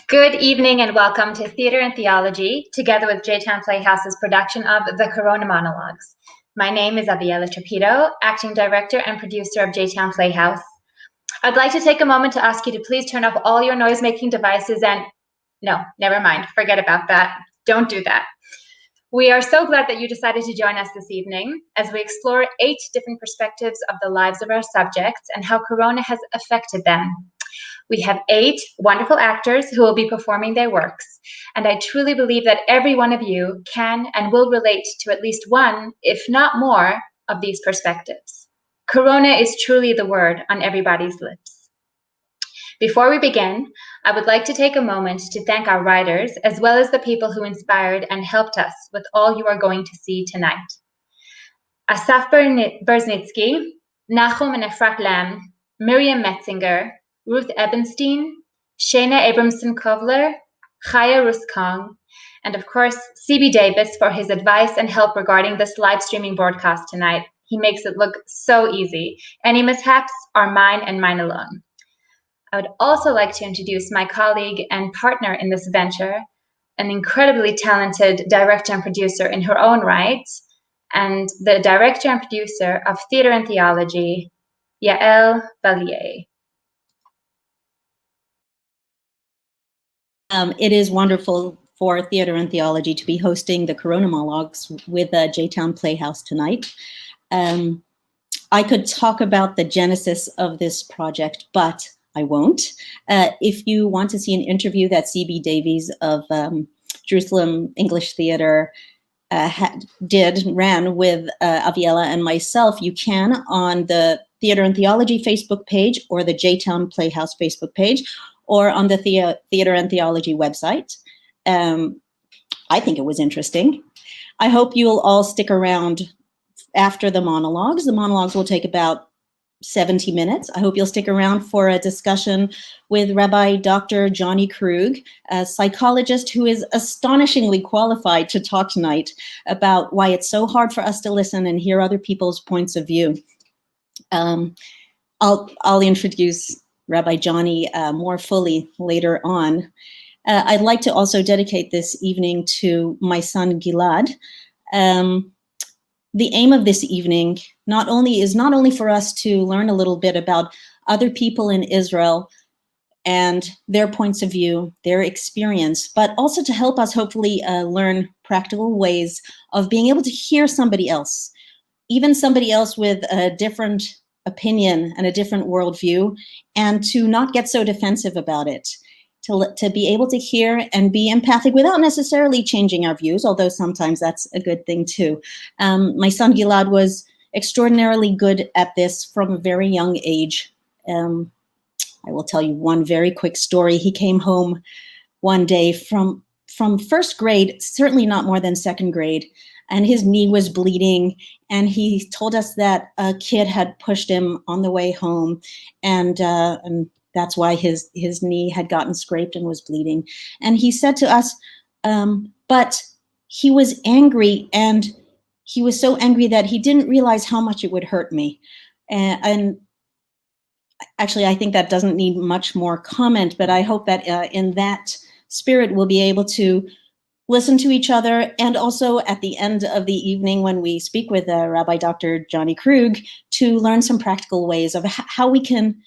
Good evening and welcome to Theater and Theology, together with J-Town Playhouse's production of the Corona Monologues. My name is Aviella Trapido, acting director and producer of J-Town Playhouse. I'd like to take a moment to ask you to please turn off all your noise-making devices and... No, never mind, forget about that. Don't do that. We are so glad that you decided to join us this evening as we explore 8 different perspectives of the lives of our subjects and how Corona has affected them. We have 8 wonderful actors who will be performing their works, and I truly believe that every one of you can and will relate to at least one, if not more, of these perspectives. Corona is truly the word on everybody's lips. Before we begin, I would like to take a moment to thank our writers, as well as the people who inspired and helped us with all you are going to see tonight. Asaf Berznitsky, Nachum and Efrat Lam, Miriam Metzinger, Ruth Ebenstein, Shayna Abramson-Kovler, Chaya Ruskong, and of course, CB Davis for his advice and help regarding this live streaming broadcast tonight. He makes it look so easy. Any mishaps are mine and mine alone. I would also like to introduce my colleague and partner in this venture, an incredibly talented director and producer in her own right, and the director and producer of Theater and Theology, Yael Valier. It is wonderful for Theater and Theology to be hosting the Corona Monologues with J-Town Playhouse tonight. I could talk about the genesis of this project, but I won't. If you want to see an interview that CB Davies of Jerusalem English Theater ran with Aviella and myself, you can on the Theater and Theology Facebook page or the J-Town Playhouse Facebook page, or on the Theater and Theology website. I think it was interesting. I hope you'll all stick around after the monologues. The monologues will take about 70 minutes. I hope you'll stick around for a discussion with Rabbi Dr. Johnny Krug, a psychologist who is astonishingly qualified to talk tonight about why it's so hard for us to listen and hear other people's points of view. I'll introduce Rabbi Johnny more fully later on. I'd like to also dedicate this evening to my son Gilad. The aim of this evening not only for us to learn a little bit about other people in Israel and their points of view, their experience, but also to help us hopefully learn practical ways of being able to hear somebody else, even somebody else with a different opinion and a different worldview, and to not get so defensive about it, to be able to hear and be empathic without necessarily changing our views, although sometimes that's a good thing too. My son Gilad was extraordinarily good at this from a very young age. I will tell you one very quick story. He came home one day from first grade, certainly not more than second grade, and his knee was bleeding, and he told us that a kid had pushed him on the way home, and that's why his knee had gotten scraped and was bleeding. And he said to us, but he was angry, and he was so angry that he didn't realize how much it would hurt me. And actually, I think that doesn't need much more comment, but I hope that in that spirit, we'll be able to listen to each other, and also at the end of the evening when we speak with Rabbi Dr. Johnny Krug, to learn some practical ways of how we can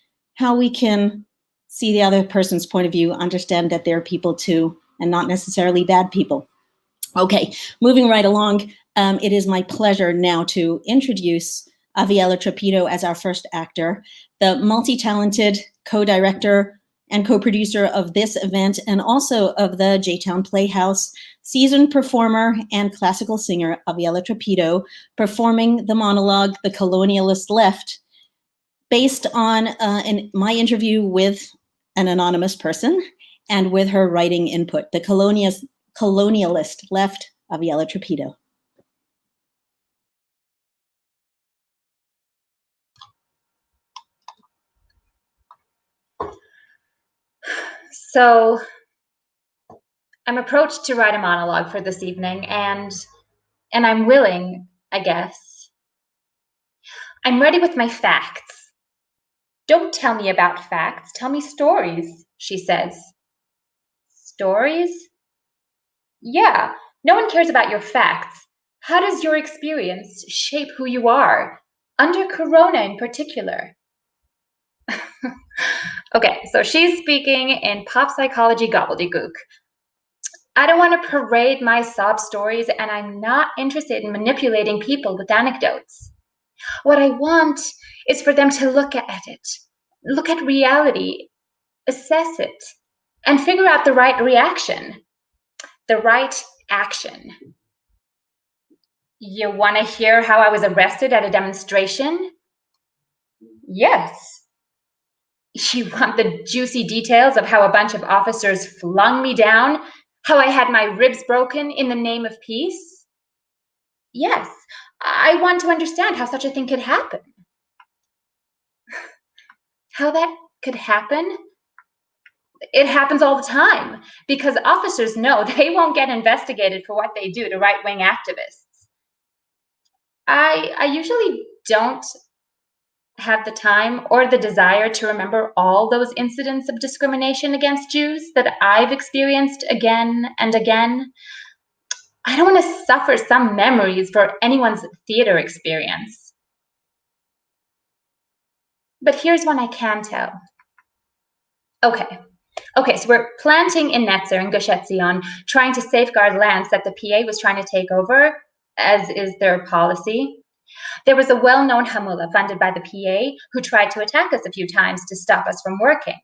see the other person's point of view, understand that they're people too, and not necessarily bad people. Okay, moving right along, it is my pleasure now to introduce Aviella Trapido as our first actor, the multi-talented co-director and co-producer of this event, and also of the J-Town Playhouse, seasoned performer and classical singer Aviella Trapido, performing the monologue, The Colonialist Left, based on my interview with an anonymous person and with her writing input. The Colonialist Left, Aviella Trapido. So I'm approached to write a monologue for this evening, and I'm willing, I guess. I'm ready with my facts. Don't tell me about facts, tell me stories, she says. Stories? Yeah, no one cares about your facts. How does your experience shape who you are, under Corona in particular? Okay, so she's speaking in pop psychology gobbledygook. I don't want to parade my sob stories, and I'm not interested in manipulating people with anecdotes. What I want is for them to look at it, look at reality, assess it, and figure out the right reaction, the right action. You want to hear how I was arrested at a demonstration? Yes. You want the juicy details of how a bunch of officers flung me down? How I had my ribs broken in the name of peace? Yes. I want to understand how such a thing could happen. How that could happen? It happens all the time because officers know they won't get investigated for what they do to right-wing activists. I usually don't have the time or the desire to remember all those incidents of discrimination against Jews that I've experienced again and again. I don't want to suffer some memories for anyone's theater experience. But here's one I can tell. Okay, so we're planting in Netzer in Gush Etzion, trying to safeguard lands that the PA was trying to take over, as is their policy. There was a well-known Hamula funded by the PA who tried to attack us a few times to stop us from working.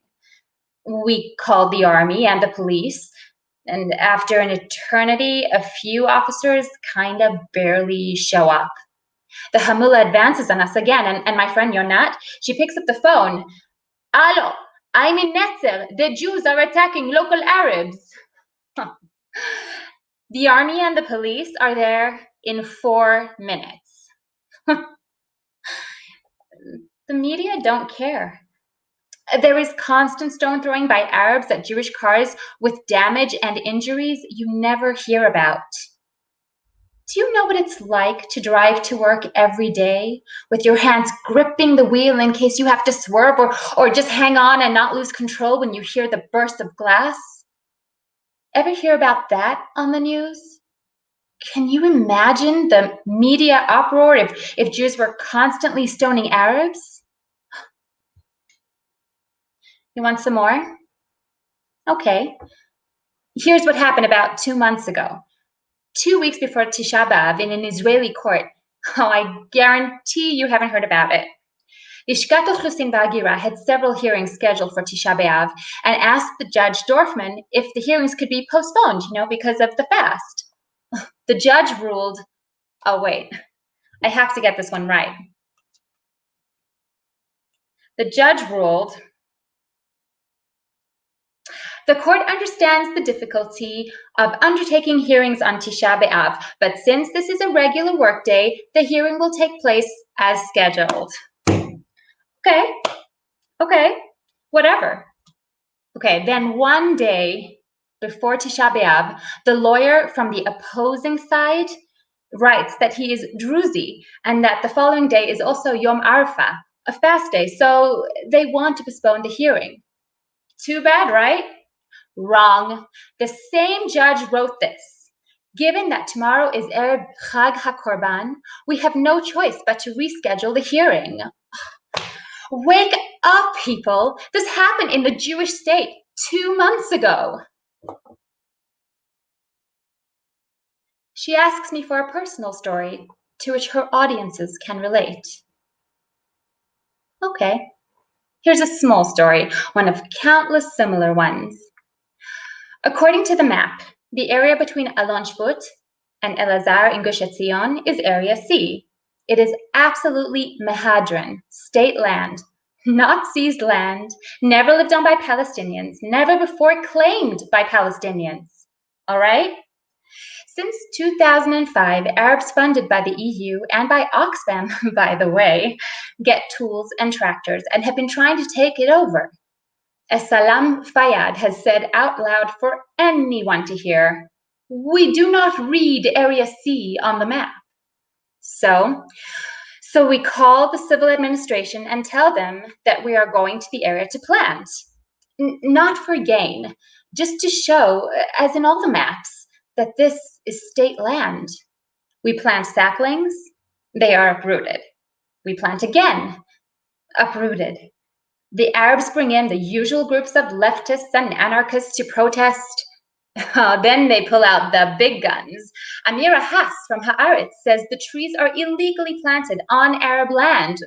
We called the army and the police, and after an eternity, a few officers kind of barely show up. The Hamula advances on us again, and my friend Yonat, she picks up the phone. Allo, I'm in Netzer. The Jews are attacking local Arabs. The army and the police are there in 4 minutes. The media don't care. There is constant stone throwing by Arabs at Jewish cars with damage and injuries you never hear about. Do you know what it's like to drive to work every day with your hands gripping the wheel in case you have to swerve or just hang on and not lose control when you hear the burst of glass? Ever hear about that on the news? Can you imagine the media uproar if Jews were constantly stoning Arabs? You want some more? Okay. Here's what happened about 2 months ago. 2 weeks before Tisha B'Av in an Israeli court. Oh, I guarantee you haven't heard about it. Lishkat Ochlusin V'Hagira had several hearings scheduled for Tisha B'Av and asked the judge Dorfman if the hearings could be postponed, because of the fast. The judge ruled, oh wait, I have to get this one right. The judge ruled, the court understands the difficulty of undertaking hearings on Tisha B'Av, but since this is a regular workday, the hearing will take place as scheduled. Okay, whatever. Okay, then one day before Tisha B'Av, the lawyer from the opposing side writes that he is Druzi and that the following day is also Yom Arfa, a fast day, so they want to postpone the hearing. Too bad, right? Wrong. The same judge wrote this. Given that tomorrow is Erev Chag HaKorban, we have no choice but to reschedule the hearing. Wake up, people. This happened in the Jewish state 2 months ago. She asks me for a personal story to which her audiences can relate. Okay, here's a small story, one of countless similar ones. According to the map, the area between Alon Shvut and Elazar in Gush Etzion is Area C. It is absolutely Mehadrin, state land, not seized land, never lived on by Palestinians, never before claimed by Palestinians. All right? Since 2005, Arabs funded by the EU and by Oxfam, by the way, get tools and tractors and have been trying to take it over. As Salam Fayyad has said out loud for anyone to hear, we do not read Area C on the map. So we call the civil administration and tell them that we are going to the area to plant. Not for gain, just to show, as in all the maps, that this is state land. We plant saplings, they are uprooted. We plant again, uprooted. The Arabs bring in the usual groups of leftists and anarchists to protest. Then they pull out the big guns. Amira Hass from Haaretz says the trees are illegally planted on Arab land.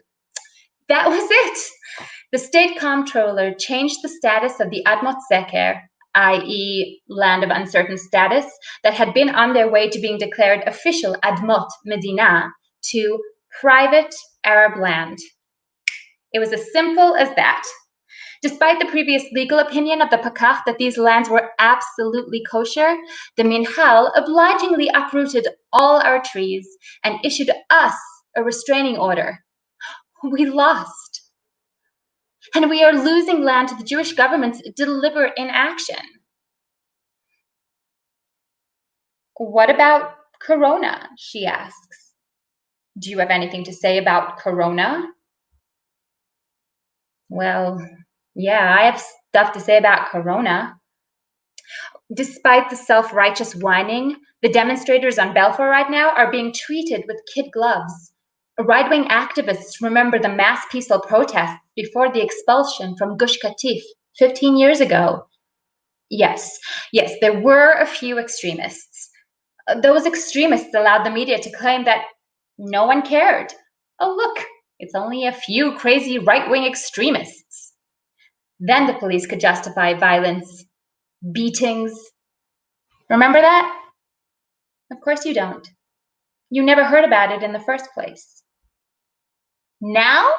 That was it. The state comptroller changed the status of the Admot Seker, i.e. land of uncertain status, that had been on their way to being declared official Admot Medina, to private Arab land. It was as simple as that. Despite the previous legal opinion of the Pakach that these lands were absolutely kosher, the Minhal obligingly uprooted all our trees and issued us a restraining order. We lost. And we are losing land to the Jewish government's deliberate inaction. What about Corona? She asks. Do you have anything to say about Corona? Well, yeah, I have stuff to say about Corona. Despite the self-righteous whining, the demonstrators on Balfour right now are being treated with kid gloves. Right-wing activists remember the mass peaceful protests before the expulsion from Gush Katif 15 years ago. Yes, there were a few extremists. Those extremists allowed the media to claim that no one cared. Oh, look, it's only a few crazy right-wing extremists. Then the police could justify violence, beatings. Remember that? Of course you don't. You never heard about it in the first place. Now?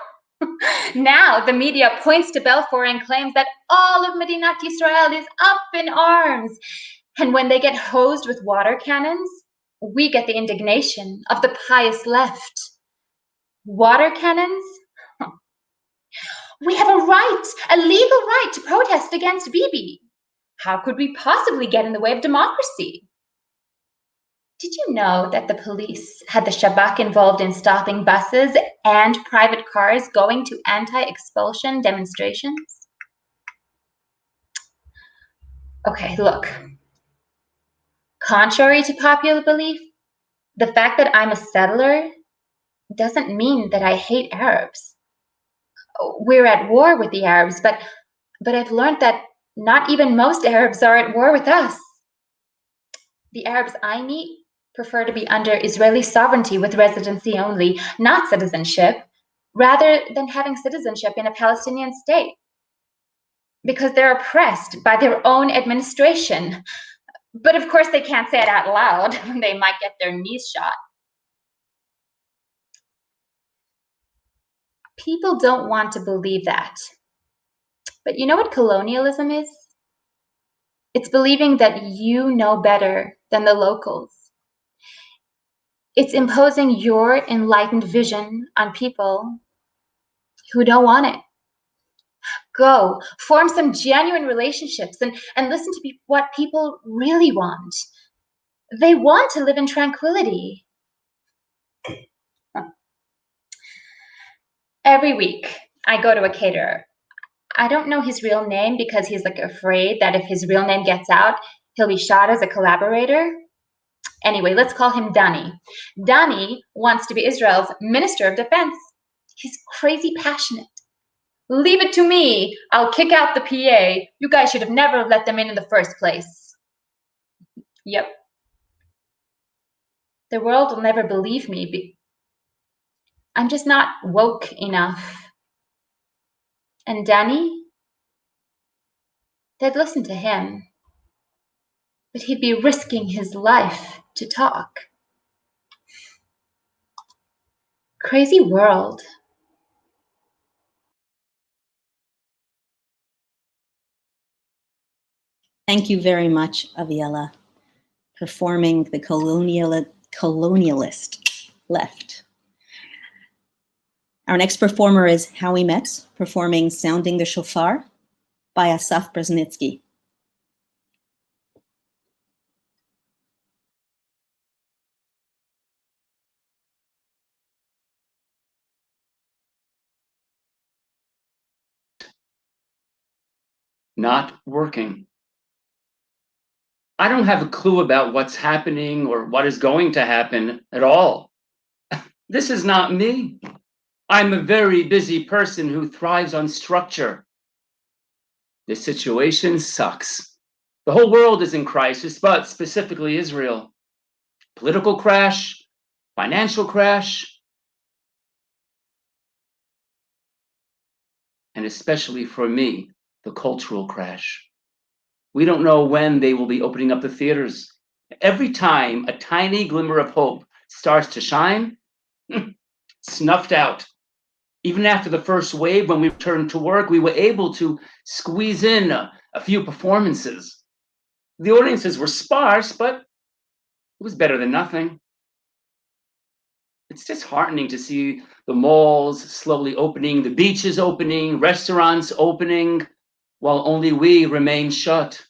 Now the media points to Balfour and claims that all of Medinat Yisrael is up in arms. And when they get hosed with water cannons, we get the indignation of the pious left. Water cannons? We have a right, a legal right to protest against Bibi. How could we possibly get in the way of democracy? Did you know that the police had the Shabak involved in stopping buses and private cars going to anti-expulsion demonstrations? Okay, look. Contrary to popular belief, the fact that I'm a settler doesn't mean that I hate Arabs. We're at war with the Arabs, but I've learned that not even most Arabs are at war with us. The Arabs I meet prefer to be under Israeli sovereignty with residency only, not citizenship, rather than having citizenship in a Palestinian state. Because they're oppressed by their own administration. But of course they can't say it out loud. They might get their knees shot. People don't want to believe that. But you know what colonialism is? It's believing that you know better than the locals. It's imposing your enlightened vision on people who don't want it. Go, form some genuine relationships and listen to what people really want. They want to live in tranquility. Every week, I go to a caterer. I don't know his real name because he's afraid that if his real name gets out, he'll be shot as a collaborator. Anyway, let's call him Dani. Dani wants to be Israel's Minister of Defense. He's crazy passionate. Leave it to me. I'll kick out the PA. You guys should have never let them in the first place. Yep. The world will never believe me. I'm just not woke enough. And Dani? They'd listen to him. But he'd be risking his life to talk. Crazy world. Thank you very much, Aviella, performing the colonialist left. Our next performer is Howie Metz, performing Sounding the Shofar by Asaf Brzezinski. Not working. I don't have a clue about what's happening or what is going to happen at all. This is not me. I'm a very busy person who thrives on structure. This situation sucks. The whole world is in crisis, but specifically Israel. Political crash, financial crash, and especially for me, the cultural crash. We don't know when they will be opening up the theaters. Every time a tiny glimmer of hope starts to shine, snuffed out. Even after the first wave, when we returned to work, we were able to squeeze in a few performances. The audiences were sparse, but it was better than nothing. It's disheartening to see the malls slowly opening, the beaches opening, restaurants opening, while only we remain shut.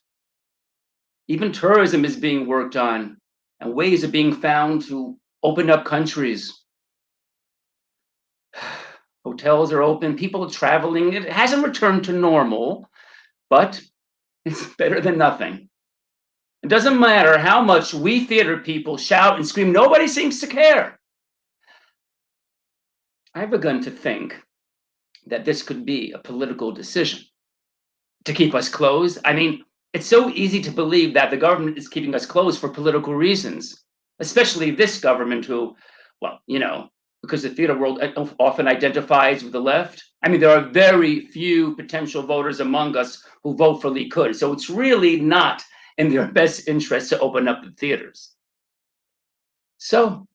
Even tourism is being worked on, and ways are being found to open up countries. Hotels are open, people are traveling. It hasn't returned to normal, but it's better than nothing. It doesn't matter how much we theater people shout and scream, nobody seems to care. I've begun to think that this could be a political decision to keep us closed. I mean, it's so easy to believe that the government is keeping us closed for political reasons, especially this government who, well, because the theater world often identifies with the left. I mean, there are very few potential voters among us who vote for Likud. So it's really not in their best interest to open up the theaters. So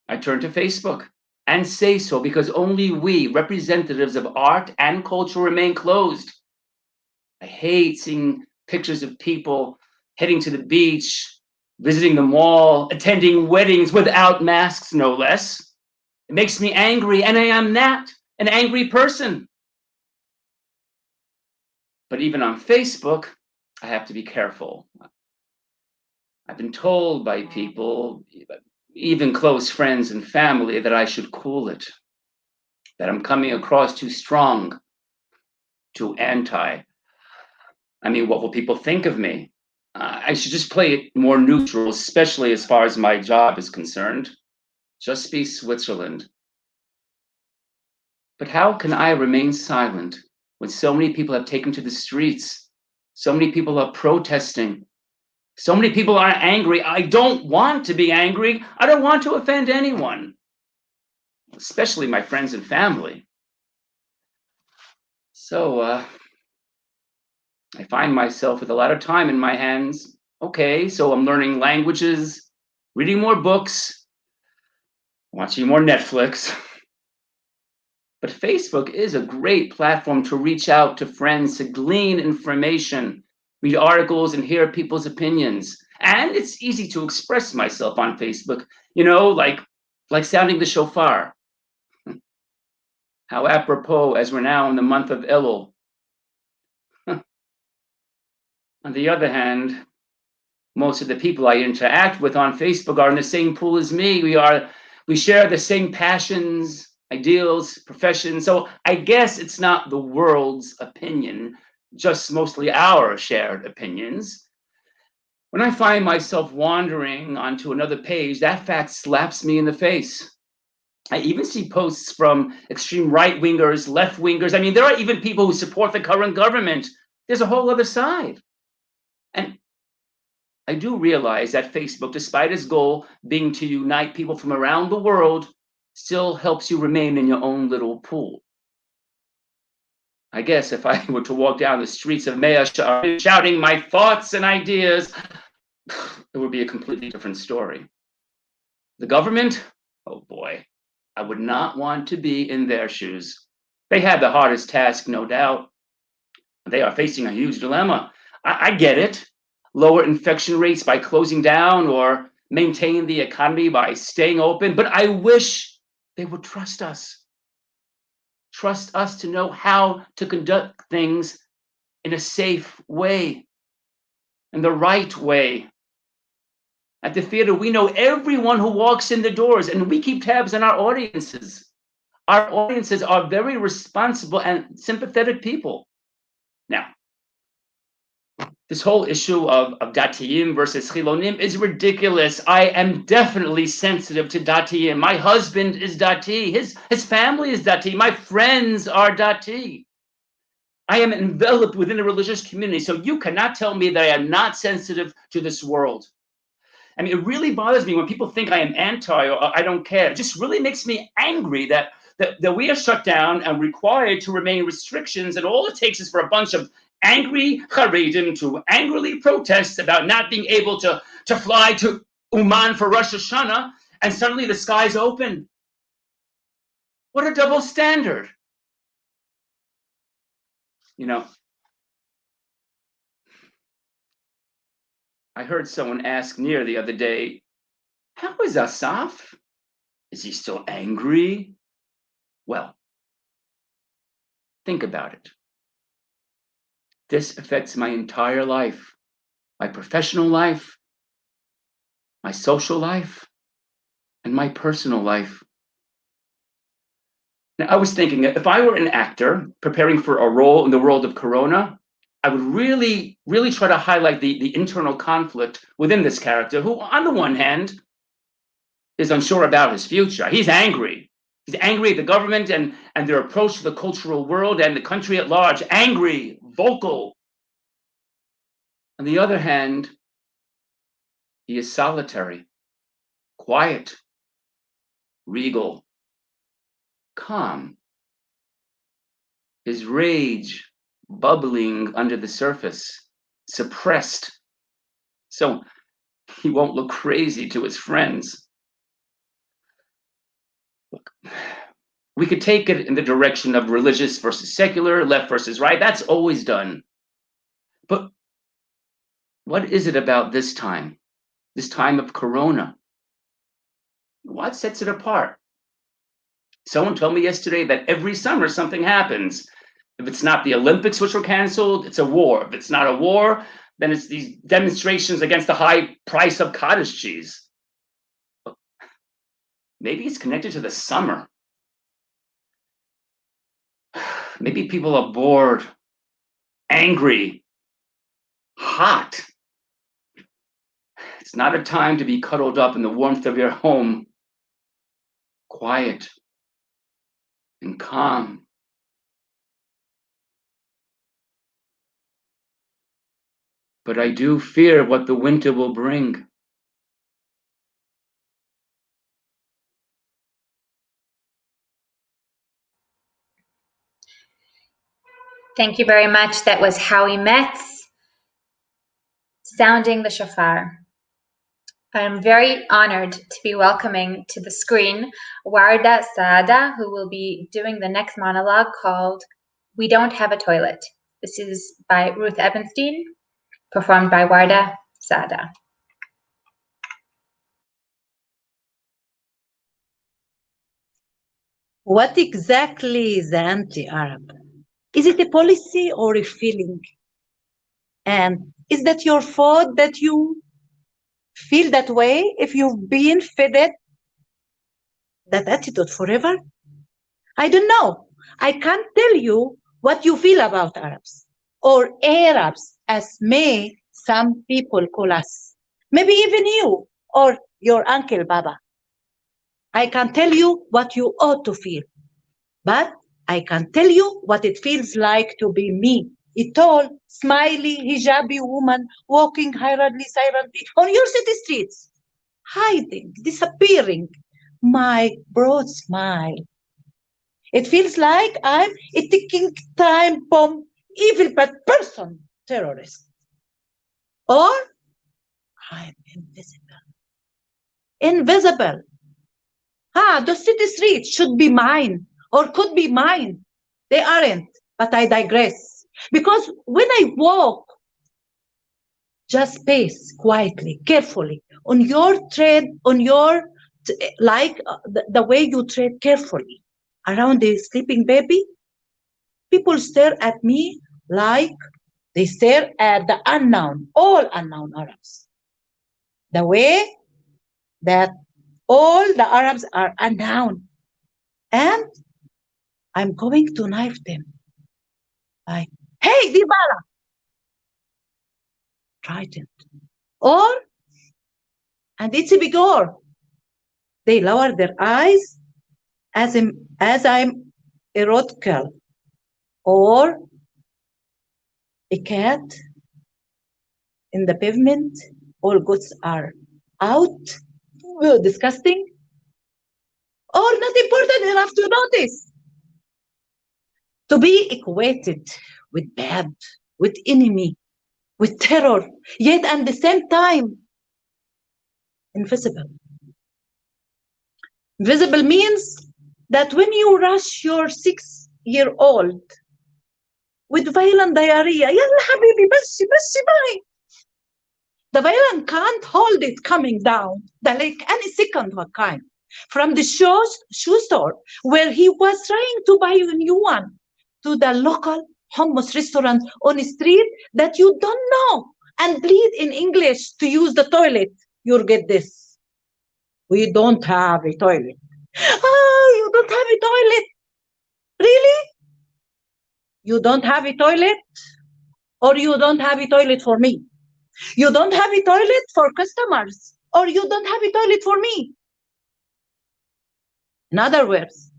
I turn to Facebook and say so because only we, representatives of art and culture, remain closed. I hate seeing pictures of people heading to the beach, visiting the mall, attending weddings without masks, no less. It makes me angry, and I am not an angry person. But even on Facebook, I have to be careful. I've been told by people, even close friends and family, that I should cool it, that I'm coming across too strong, too anti. I mean, what will people think of me? I should just play it more neutral, especially as far as my job is concerned. Just be Switzerland. But how can I remain silent when so many people have taken to the streets? So many people are protesting. So many people are angry. I don't want to be angry. I don't want to offend anyone, especially my friends and family. So I find myself with a lot of time in my hands. Okay, so I'm learning languages, reading more books, watching more Netflix. But Facebook is a great platform to reach out to friends, to glean information, read articles, and hear people's opinions. And it's easy to express myself on Facebook, like sounding the shofar. How apropos, as we're now in the month of Elul. On the other hand, most of the people I interact with on Facebook are in the same pool as me. We share the same passions, ideals, professions. So I guess it's not the world's opinion, just mostly our shared opinions. When I find myself wandering onto another page, that fact slaps me in the face. I even see posts from extreme right-wingers, left-wingers. I mean, there are even people who support the current government. There's a whole other side. And I do realize that Facebook, despite its goal being to unite people from around the world, still helps you remain in your own little pool. I guess if I were to walk down the streets of Mea shouting my thoughts and ideas, it would be a completely different story. The government, oh boy, I would not want to be in their shoes. They have the hardest task, no doubt. They are facing a huge dilemma. I get it. Lower infection rates by closing down or maintain the economy by staying open. But I wish they would trust us. Trust us to know how to conduct things in a safe way, in the right way. At the theater, we know everyone who walks in the doors, and we keep tabs on our audiences. Our audiences are very responsible and sympathetic people. Now, this whole issue of Datiyim versus Chilonim is ridiculous. I am definitely sensitive to Datiyim. My husband is Dati. His family is Dati. My friends are Dati. I am enveloped within a religious community, so you cannot tell me that I am not sensitive to this world. I mean, it really bothers me when people think I am anti or I don't care. It just really makes me angry that we are shut down and required to remain restrictions, and all it takes is for a bunch of angry Haredim to angrily protest about not being able to fly to Uman for Rosh Hashanah, and suddenly the skies open. What a double standard. I heard someone ask Nir the other day, how is Asaf? Is he still angry? Well, think about it. This affects my entire life, my professional life, my social life, and my personal life. Now, I was thinking, if I were an actor preparing for a role in the world of Corona, I would really try to highlight the internal conflict within this character, who, on the one hand, is unsure about his future. He's angry. He's angry at the government and their approach to the cultural world and the country at large. Angry, vocal. On the other hand, he is solitary, quiet, regal, calm. His rage bubbling under the surface, suppressed, so he won't look crazy to his friends. Look, we could take it in the direction of religious versus secular, left versus right. That's always done. But what is it about this time of Corona? What sets it apart? Someone told me yesterday that every summer something happens. If it's not the Olympics, which were canceled, it's a war. If it's not a war, then it's these demonstrations against the high price of cottage cheese. Maybe it's connected to the summer. Maybe people are bored, angry, hot. It's not a time to be cuddled up in the warmth of your home, quiet and calm. But I do fear what the winter will bring. Thank you very much. That was Howie Metz sounding the shofar. I'm very honored to be welcoming to the screen Warda Saada, who will be doing the next monologue called We Don't Have a Toilet. This is by Ruth Ebenstein, performed by Warda Saada. What exactly is anti-Arab? Is it a policy or a feeling? And is that your fault that you feel that way if you've been fed that attitude forever? I don't know. I can't tell you what you feel about Arabs or Arabs, as may some people call us. Maybe even you or your uncle Baba. I can tell you what you ought to feel, but I can tell you what it feels like to be me, a tall, smiley, hijabi woman walking hurriedly, silently on your city streets, hiding, disappearing, my broad smile. It feels like I'm a ticking time bomb, evil bad person, terrorist. Or I'm invisible. Invisible. The city streets should be mine or could be mine. They aren't, but I digress. Because when I walk, just pace quietly, carefully, on your tread, the way you tread carefully around the sleeping baby, people stare at me like they stare at the unknown, all unknown Arabs. The way that all the Arabs are unknown. And I'm going to knife them. Like, hey, Dibala! Frightened. Or, and it's a bigor. They lower their eyes as I'm erotical. Or a cat in the pavement, all goods are out, disgusting, or not important enough to notice. To be equated with bad, with enemy, with terror, yet at the same time, invisible. Invisible means that when you rush your 6-year-old with violent diarrhea, yalla habibi, bassi, bye. The violent can't hold it coming down, like any second of kind. from the shoe store where he was trying to buy a new one to the local hummus restaurant on the street that you don't know and bleed in English to use the toilet. You'll get this. We don't have a toilet. Oh, you don't have a toilet? Really? You don't have a toilet? Or you don't have a toilet for me? You don't have a toilet for customers? Or you don't have a toilet for me? In other words,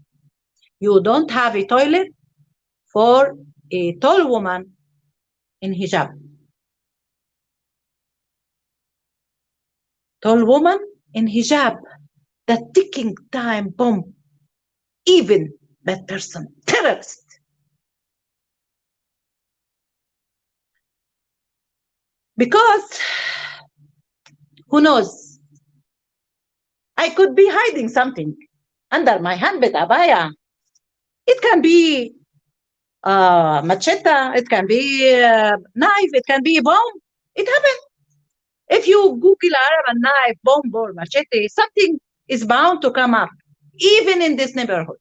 you don't have a toilet for a tall woman in hijab. Tall woman in hijab, the ticking time bomb, even that person, terrorist. Because, who knows, I could be hiding something under my handbag abaya. It can be machete, it can be knife, it can be a bomb. It happened. If you Google Arab knife, bomb, or machete, something is bound to come up, even in this neighborhood.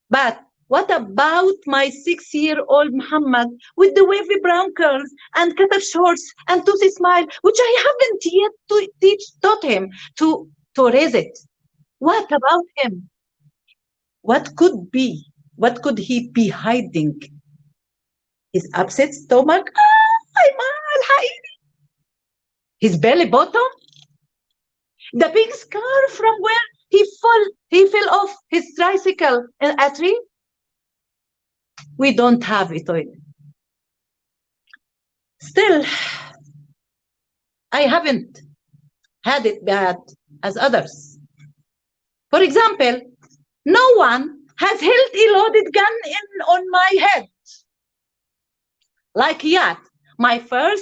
But what about my 6-year-old Muhammad with the wavy brown curls and cut-off shorts and toothy smile, which I haven't yet taught him to raise it? What about him? What could he be hiding? His upset stomach? His belly bottom? The big scar from where he fell off his tricycle in a tree? We don't have a toilet. Still, I haven't had it bad as others. For example, no one has held a loaded gun on my head. Like Yael, my friend,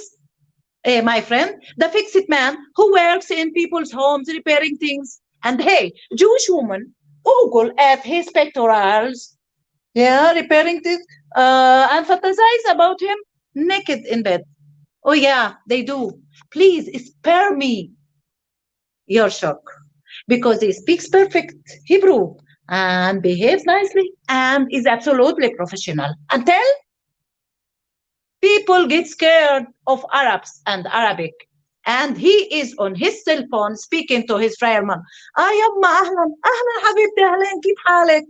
the fix-it man who works in people's homes repairing things. And hey, Jewish woman, Google at his pectorals, repairing things, and fantasize about him naked in bed. Oh yeah, they do. Please spare me your shock, because he speaks perfect Hebrew and behaves nicely and is absolutely professional. Until people get scared of Arabs and Arabic, and he is on his cell phone speaking to his fireman. يما أهلا حبيبتي أهلا كيف حالك؟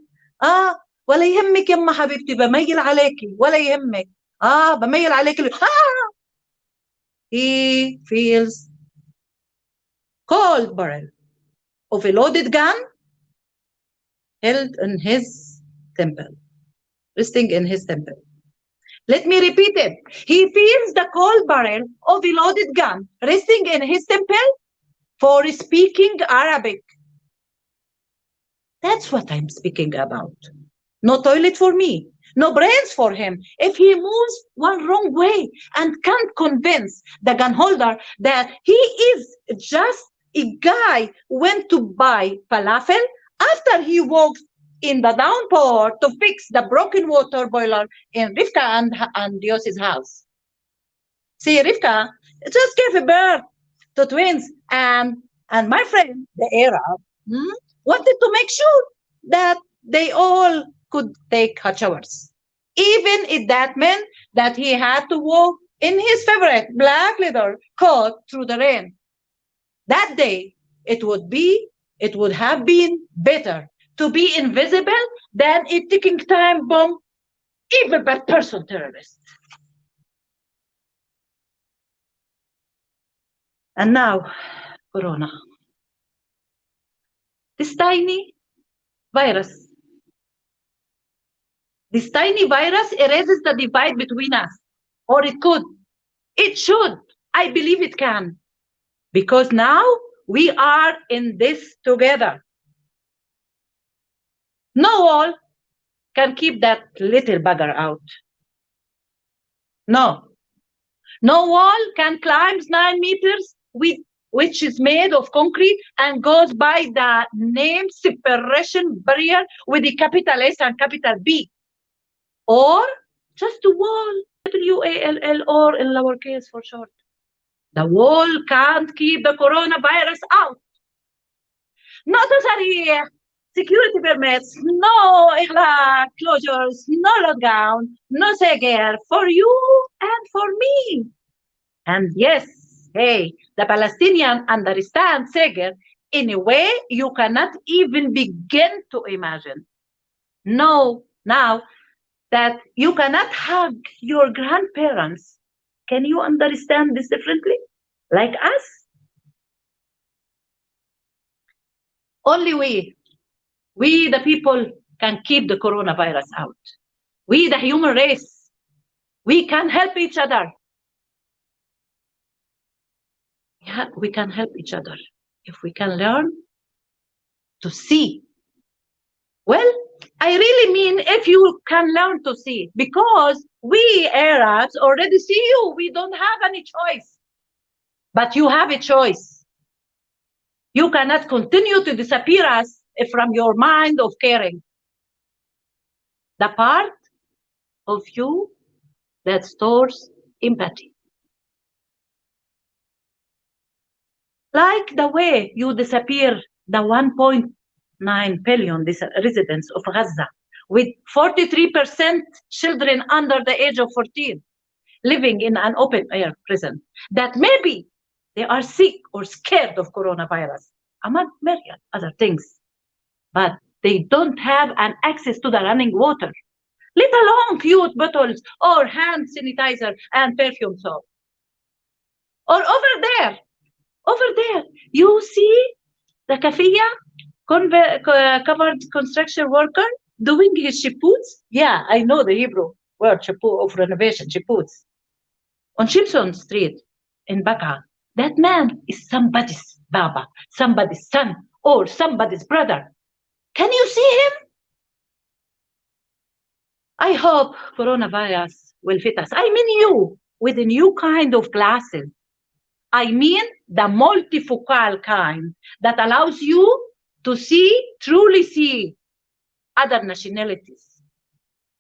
ولا يهمك يما حبيبتي بميل عليكي ولا يهمك. بميل عليكي. He feels cold barrel of a loaded gun held in his temple, resting in his temple. Let me repeat it. He feels the cold barrel of a loaded gun resting in his temple for speaking Arabic. That's what I'm speaking about. No toilet for me, no brains for him. If he moves one wrong way and can't convince the gun holder that he is just a guy who went to buy falafel after he walks in the downpour to fix the broken water boiler in Rivka and Yossi house. See, Rivka just gave a birth to twins, and my friend, the Arab, wanted to make sure that they all could take hot showers. Even if that meant that he had to walk in his favorite black leather coat through the rain. That day, it would have been better to be invisible than a ticking time bomb, evil bad person terrorist. And now, Corona. This tiny virus erases the divide between us. Or it could. It should. I believe it can. Because now we are in this together. No wall can keep that little bugger out. No wall can climb 9 meters, which is made of concrete and goes by the name separation barrier with the capital S and capital B. Or just a wall, WALL, or in lowercase for short. The wall can't keep the coronavirus out. No totally security permits, no closures, no lockdown, no seger for you and for me. And yes, hey, the Palestinian understand seger in a way you cannot even begin to imagine. No, now that you cannot hug your grandparents, can you understand this differently? Like us? Only we the people can keep the coronavirus out. We the human race, we can help each other. Yeah, we can help each other if we can learn to see. Well, I really mean if you can learn to see, because we Arabs already see you. We don't have any choice. But you have a choice. You cannot continue to disappear us from your mind of caring. The part of you that stores empathy. Like the way you disappear the 1.9 billion residents of Gaza, with 43% children under the age of 14 living in an open air prison, that maybe they are sick or scared of coronavirus, among myriad other things, but they don't have an access to the running water, let alone cute bottles or hand sanitizer and perfume soap. Or over there, you see the kafia covered construction worker doing his shiputs. Yeah, I know the Hebrew word shiput of renovation, shiputs. On Shimson Street in Baka, that man is somebody's baba, somebody's son, or somebody's brother. Can you see him? I hope coronavirus will fit us. I mean you, with a new kind of glasses. I mean the multifocal kind that allows you to see, truly see other nationalities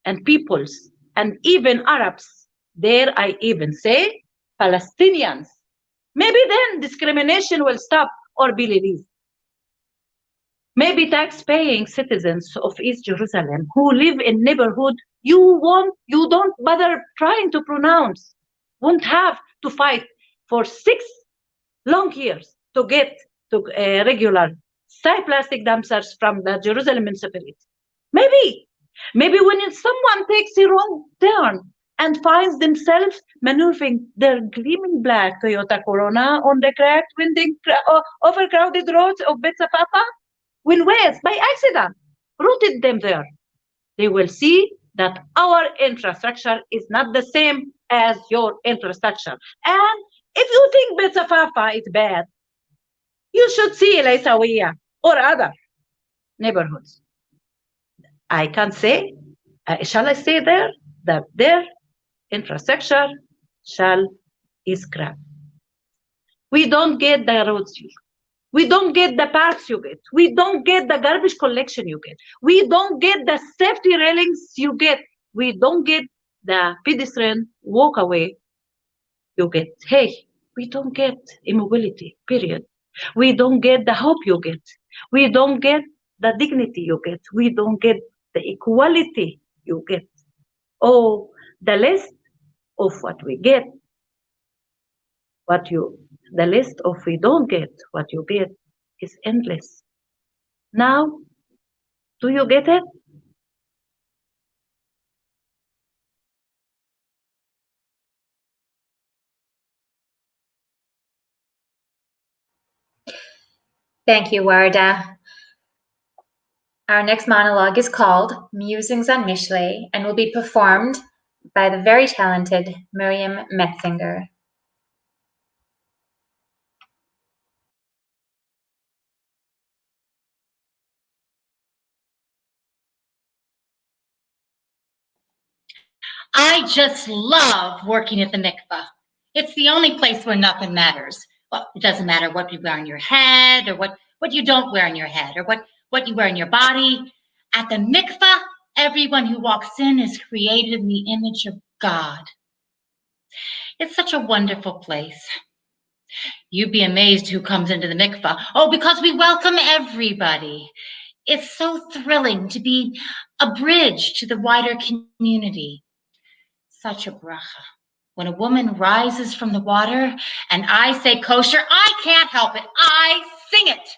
and peoples, and even Arabs. Dare I even say Palestinians. Maybe then discrimination will stop or be released. Maybe tax-paying citizens of East Jerusalem who live in neighborhood you don't bother trying to pronounce, won't have to fight for 6 long years to get to regular plastic dumpsters from the Jerusalem municipality. Maybe when someone takes a wrong turn and finds themselves maneuvering their gleaming black Toyota Corona on the cracked, winding, overcrowded roads of Bet Zapapa, will West, by accident, rooted them there. They will see that our infrastructure is not the same as your infrastructure. And if you think Bet Zapapa is bad, you should see Laysawiya or other neighborhoods. I can't say, shall I say there, that their infrastructure is crap. We don't get the roads you get. We don't get the parks you get. We don't get the garbage collection you get. We don't get the safety railings you get. We don't get the pedestrian walkaway you get. Hey, we don't get immobility, period. We don't get the hope you get. We don't get the dignity you get. We don't get the equality you get. Oh, the list of what we get, the list of we don't get, what you get is endless. Now, do you get it? Thank you, Warda. Our next monologue is called Musings on Mishle and will be performed by the very talented Miriam Metzinger. I just love working at the mikvah. It's the only place where nothing matters. Well, it doesn't matter what you wear on your head or what you don't wear on your head or what you wear on your body. At the mikvah, everyone who walks in is created in the image of God. It's such a wonderful place. You'd be amazed who comes into the mikvah. Oh, because we welcome everybody. It's so thrilling to be a bridge to the wider community. Such a bracha. When a woman rises from the water and I say kosher, I can't help it. I sing it.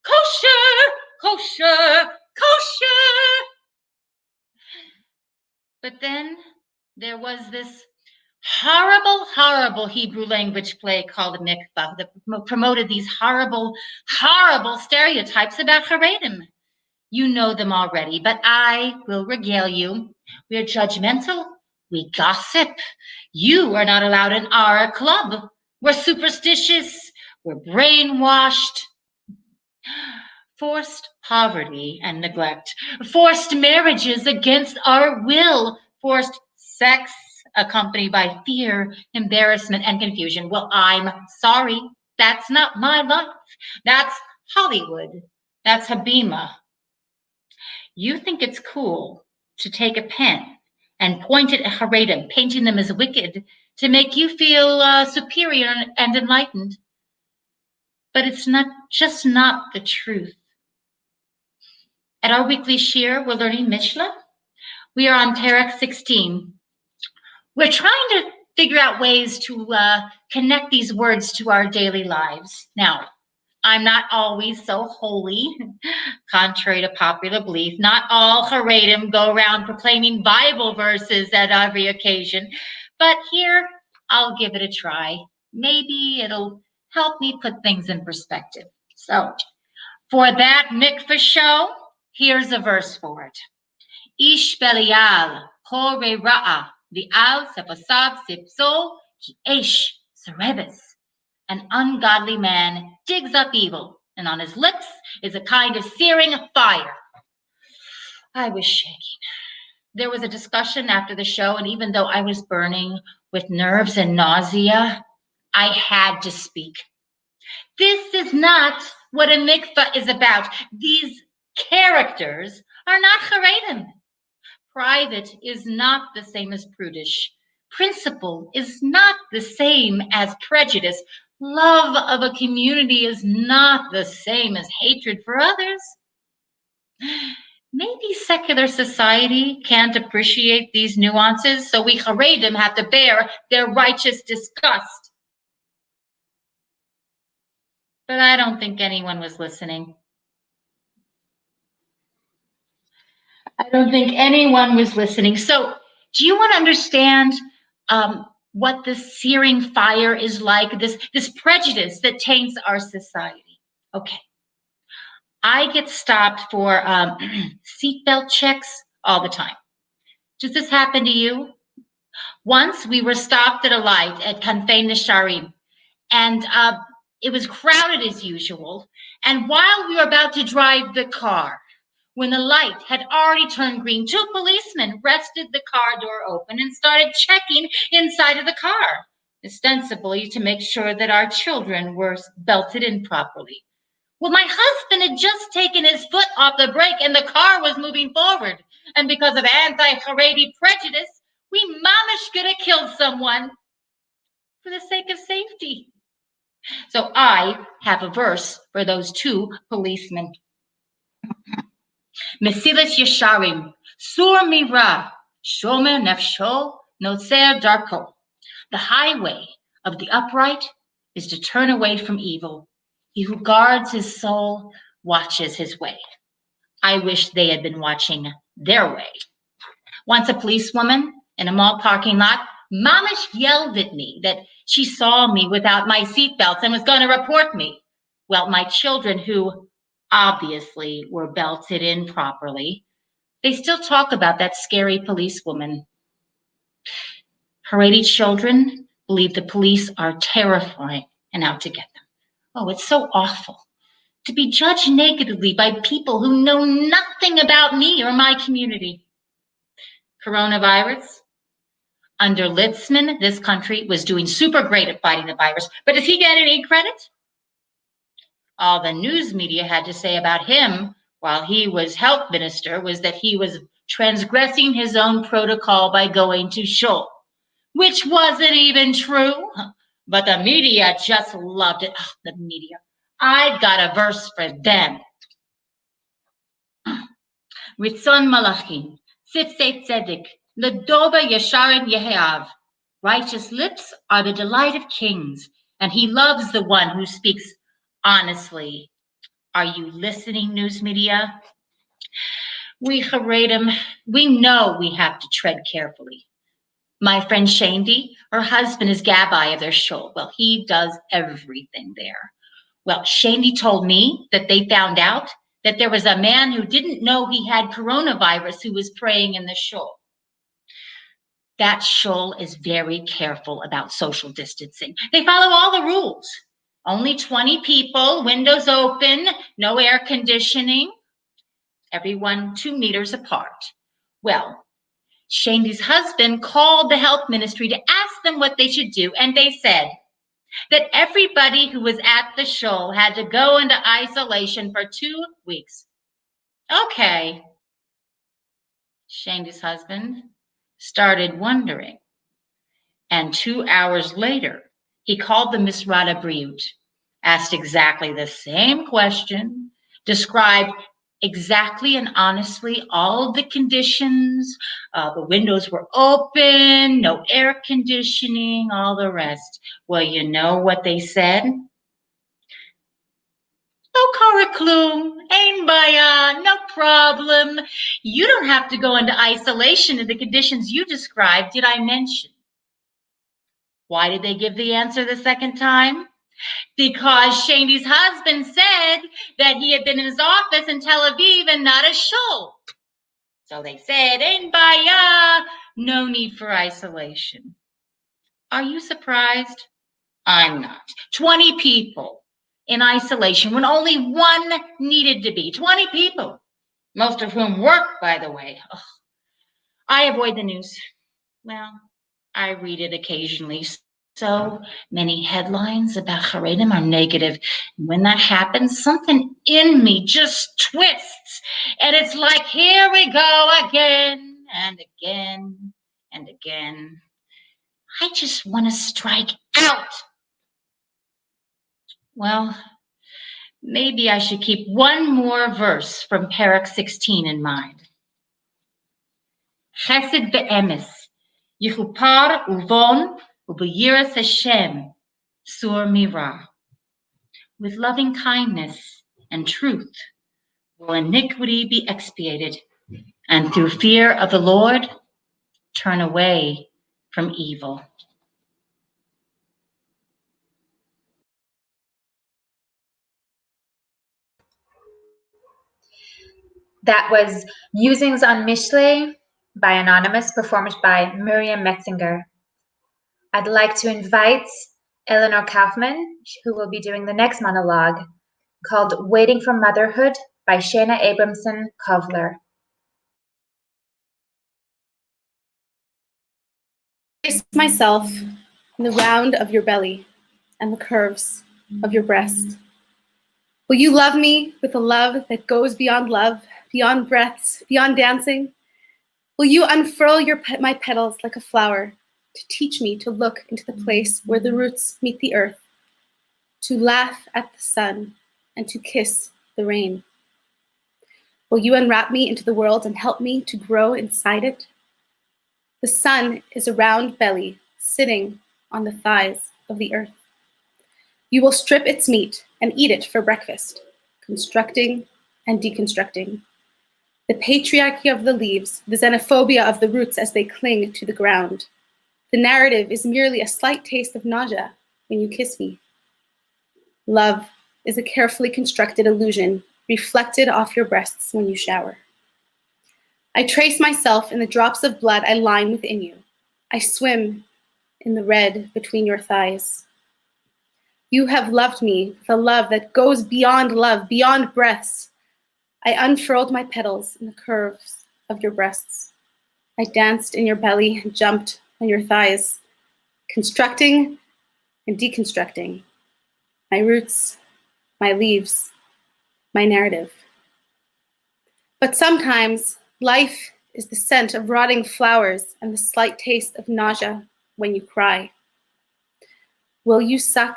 Kosher, kosher, kosher. But then there was this horrible, horrible Hebrew language play called a mikvah that promoted these horrible, horrible stereotypes about Haredim. You know them already, but I will regale you. We are judgmental. We gossip. You are not allowed in our club. We're superstitious. We're brainwashed. Forced poverty and neglect. Forced marriages against our will. Forced sex accompanied by fear, embarrassment, and confusion. Well, I'm sorry. That's not my life. That's Hollywood. That's Habima. You think it's cool to take a pen and point it at Haredim, painting them as wicked, to make you feel superior and enlightened. But it's just not the truth. At our weekly shir, we're learning Mishnah. We are on Perek 16. We're trying to figure out ways to connect these words to our daily lives. Now, I'm not always so holy, contrary to popular belief. Not all Haredim go around proclaiming Bible verses at every occasion. But here, I'll give it a try. Maybe it'll help me put things in perspective. So, for that mikvah show, here's a verse for it. Ish Belial, Kore Ra'a, Vi'al Sepasav Sipso, Ki Esh Serebes. An ungodly man digs up evil, and on his lips is a kind of searing fire. I was shaking. There was a discussion after the show, and even though I was burning with nerves and nausea, I had to speak. This is not what a mikvah is about. These characters are not Haredim. Private is not the same as prudish. Principle is not the same as prejudice. Love of a community is not the same as hatred for others. Maybe secular society can't appreciate these nuances, so we Haredim have to bear their righteous disgust. But I don't think anyone was listening. I don't think anyone was listening. So do you want to understand what this searing fire is like, this prejudice that taints our society? Okay. I get stopped for seatbelt checks all the time. Does this happen to you? Once we were stopped at a light at Kanfei Nisharim, and it was crowded as usual. And while we were about to drive the car, when the light had already turned green, two policemen wrested the car door open and started checking inside of the car, ostensibly to make sure that our children were belted in properly. Well, my husband had just taken his foot off the brake and the car was moving forward. And because of anti-Haredi prejudice, we mamish could have killed someone for the sake of safety. So I have a verse for those two policemen. Mesilas Yesharim, Sur Mira, Shomer Nefsho, Notzer Darko. The highway of the upright is to turn away from evil. He who guards his soul watches his way. I wish they had been watching their way. Once a policewoman in a mall parking lot, mamish yelled at me that she saw me without my seatbelts and was going to report me. Well, my children, who obviously were belted in properly, they still talk about that scary policewoman. Haredi children believe the police are terrifying and out to get them. Oh, it's so awful to be judged nakedly by people who know nothing about me or my community. Coronavirus. Under Litzman, this country was doing super great at fighting the virus, but does he get any credit? All the news media had to say about him while he was health minister was that he was transgressing his own protocol by going to shul, which wasn't even true. But the media just loved it. Ugh, the media. I've got a verse for them. Ritzon Malachim, Sifsei Tzedek, Ledoba Yesharim Yehav. Righteous lips are the delight of kings, and he loves the one who speaks honestly. Are you listening, news media? We Haredim, we know we have to tread carefully. My friend Shandy, her husband is Gabbai of their shul. Well, he does everything there. Well, Shandy told me that they found out that there was a man who didn't know he had coronavirus who was praying in the shul. That shul is very careful about social distancing. They follow all the rules. Only 20 people, windows open, no air conditioning, everyone 2 meters apart. Well, Shandy's husband called the health ministry to ask them what they should do, and they said that everybody who was at the shul had to go into isolation for 2 weeks. Okay. Shandy's husband started wondering, and 2 hours later, he called the Misrata Briut, asked exactly the same question, described exactly and honestly all of the conditions. The windows were open, no air conditioning, all the rest. Well, you know what they said? No karaklum, ain baya, no problem. You don't have to go into isolation in the conditions you described, did I mention? Why did they give the answer the second time? Because Shandy's husband said that he had been in his office in Tel Aviv and not a shul. So they said, ain baya, no need for isolation. Are you surprised? I'm not. 20 people in isolation when only one needed to be. 20 people, most of whom work, by the way. Ugh. I avoid the news. Well, I read it occasionally. So many headlines about Haredim are negative. And when that happens, something in me just twists. And it's like, here we go again and again and again. I just want to strike out. Well, maybe I should keep one more verse from Parak 16 in mind. Chesed ve'emes, yichupar uvon u'beyiras Hashem, sur mira. With loving kindness and truth will iniquity be expiated, and through fear of the Lord, turn away from evil. That was Musings on Mishle by Anonymous, performed by Miriam Metzinger. I'd like to invite Eleanor Kaufman, who will be doing the next monologue, called Waiting for Motherhood by Shana Abramson Kovler. Place myself in the round of your belly and the curves of your breast. Will you love me with a love that goes beyond love, beyond breaths, beyond dancing? Will you unfurl my petals like a flower to teach me to look into the place where the roots meet the earth, to laugh at the sun and to kiss the rain? Will you unwrap me into the world and help me to grow inside it? The sun is a round belly sitting on the thighs of the earth. You will strip its meat and eat it for breakfast, constructing and deconstructing. The patriarchy of the leaves, the xenophobia of the roots as they cling to the ground. The narrative is merely a slight taste of nausea when you kiss me. Love is a carefully constructed illusion reflected off your breasts when you shower. I trace myself in the drops of blood I line within you. I swim in the red between your thighs. You have loved me with a love that goes beyond love, beyond breaths. I unfurled my petals in the curves of your breasts. I danced in your belly and jumped on your thighs, constructing and deconstructing my roots, my leaves, my narrative. But sometimes life is the scent of rotting flowers and the slight taste of nausea when you cry. Will you suck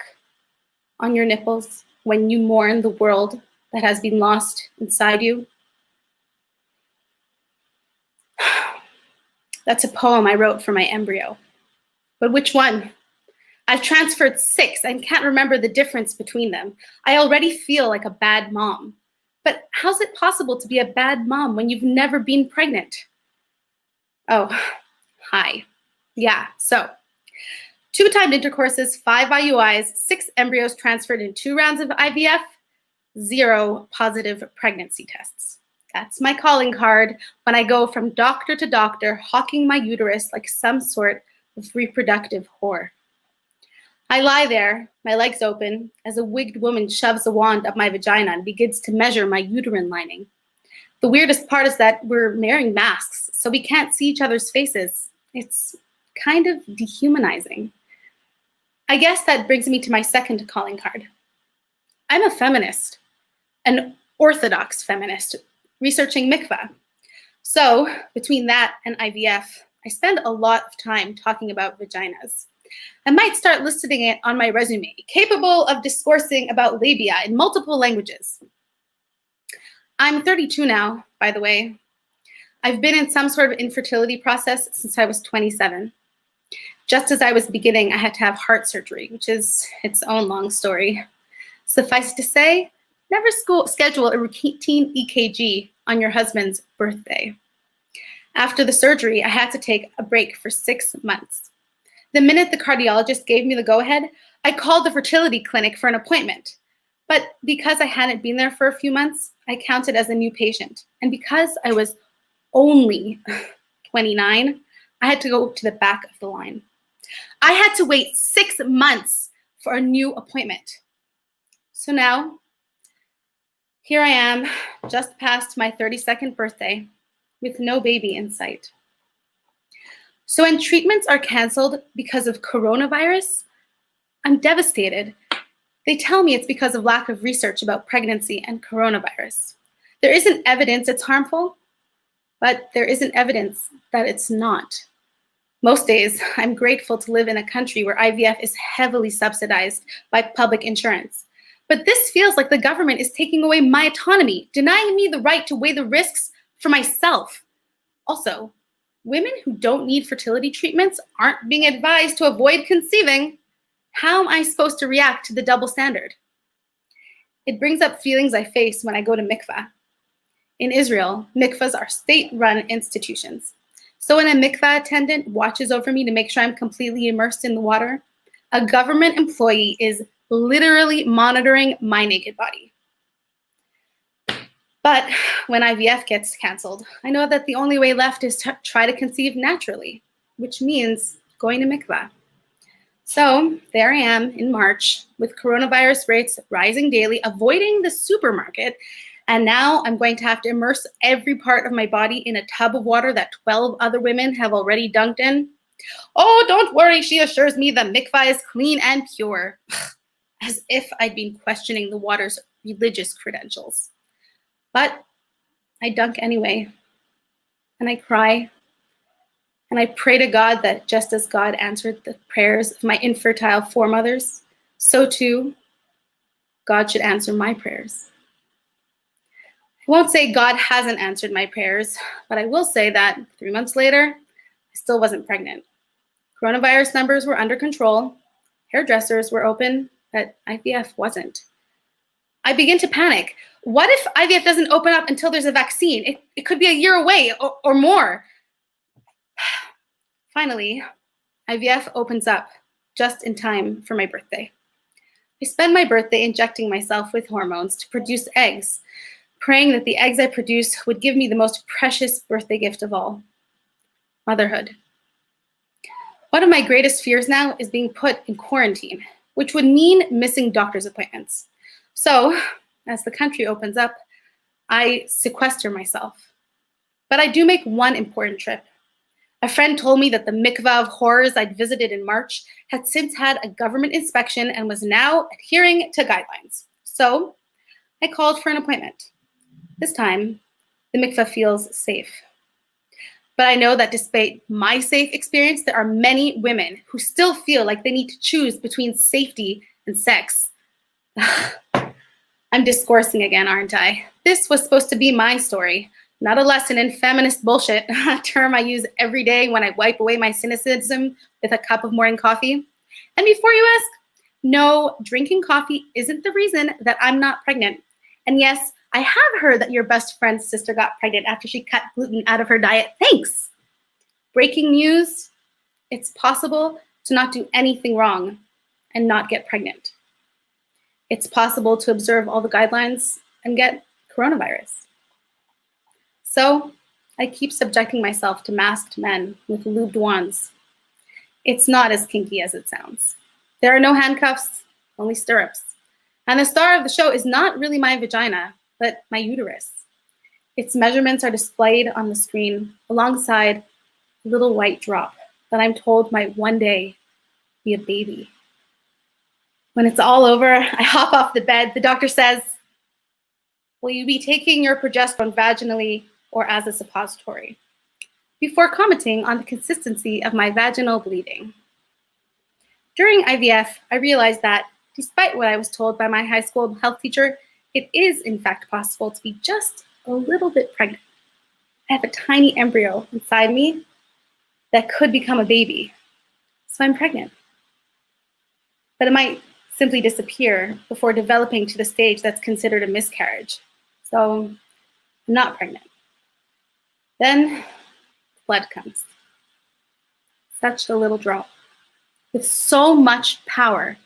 on your nipples when you mourn the world that has been lost inside you? That's a poem I wrote for my embryo. But which one? I've transferred 6 and can't remember the difference between them. I already feel like a bad mom. But how's it possible to be a bad mom when you've never been pregnant? Oh, hi. Yeah, so 2 timed intercourses, 5 IUIs, 6 embryos transferred in 2 rounds of IVF, 0 positive pregnancy tests. That's my calling card when I go from doctor to doctor, hawking my uterus like some sort of reproductive whore. I lie there, my legs open, as a wigged woman shoves a wand up my vagina and begins to measure my uterine lining. The weirdest part is that we're wearing masks, so we can't see each other's faces. It's kind of dehumanizing. I guess that brings me to my second calling card. I'm a feminist, an orthodox feminist, researching mikvah. So between that and IVF, I spend a lot of time talking about vaginas. I might start listing it on my resume, capable of discoursing about labia in multiple languages. I'm 32 now, by the way. I've been in some sort of infertility process since I was 27. Just as I was beginning, I had to have heart surgery, which is its own long story. Suffice to say, never schedule a routine EKG on your husband's birthday. After the surgery, I had to take a break for 6 months. The minute the cardiologist gave me the go-ahead, I called the fertility clinic for an appointment. But because I hadn't been there for a few months, I counted as a new patient. And because I was only 29, I had to go to the back of the line. I had to wait 6 months for a new appointment. So now, here I am, just past my 32nd birthday, with no baby in sight. So when treatments are canceled because of coronavirus, I'm devastated. They tell me it's because of lack of research about pregnancy and coronavirus. There isn't evidence it's harmful, but there isn't evidence that it's not. Most days, I'm grateful to live in a country where IVF is heavily subsidized by public insurance. But this feels like the government is taking away my autonomy, denying me the right to weigh the risks for myself. Also, women who don't need fertility treatments aren't being advised to avoid conceiving. How am I supposed to react to the double standard? It brings up feelings I face when I go to mikvah. In Israel, mikvahs are state-run institutions. So when a mikvah attendant watches over me to make sure I'm completely immersed in the water, a government employee is literally monitoring my naked body. But when IVF gets canceled, I know that the only way left is to try to conceive naturally, which means going to mikvah. So there I am in March with coronavirus rates rising daily, avoiding the supermarket. And now I'm going to have to immerse every part of my body in a tub of water that 12 other women have already dunked in. Oh, don't worry, she assures me the mikvah is clean and pure. As if I'd been questioning the water's religious credentials. But I dunk anyway, and I cry, and I pray to God that just as God answered the prayers of my infertile foremothers, so too, God should answer my prayers. I won't say God hasn't answered my prayers, but I will say that 3 months later, I still wasn't pregnant. Coronavirus numbers were under control, hairdressers were open, but IVF wasn't. I begin to panic. What if IVF doesn't open up until there's a vaccine? It could be a year away or more. Finally, IVF opens up just in time for my birthday. I spend my birthday injecting myself with hormones to produce eggs, praying that the eggs I produce would give me the most precious birthday gift of all, motherhood. One of my greatest fears now is being put in quarantine, which would mean missing doctor's appointments. So, as the country opens up, I sequester myself. But I do make one important trip. A friend told me that the mikvah of horrors I'd visited in March had since had a government inspection and was now adhering to guidelines. So, I called for an appointment. This time, the mikvah feels safe. But I know that despite my safe experience, there are many women who still feel like they need to choose between safety and sex. I'm discoursing again, aren't I? This was supposed to be my story, not a lesson in feminist bullshit, a term I use every day when I wipe away my cynicism with a cup of morning coffee. And before you ask, no, drinking coffee isn't the reason that I'm not pregnant. And yes, I have heard that your best friend's sister got pregnant after she cut gluten out of her diet. Thanks. Breaking news, it's possible to not do anything wrong and not get pregnant. It's possible to observe all the guidelines and get coronavirus. So I keep subjecting myself to masked men with lubed wands. It's not as kinky as it sounds. There are no handcuffs, only stirrups. And the star of the show is not really my vagina, but my uterus. Its measurements are displayed on the screen alongside a little white drop that I'm told might one day be a baby. When it's all over, I hop off the bed. The doctor says, "Will you be taking your progesterone vaginally or as a suppository?" Before commenting on the consistency of my vaginal bleeding. During IVF, I realized that despite what I was told by my high school health teacher, it is in fact possible to be just a little bit pregnant. I have a tiny embryo inside me that could become a baby, so I'm pregnant. But it might simply disappear before developing to the stage that's considered a miscarriage. So I'm not pregnant. Then blood comes. Such a little drop with so much power.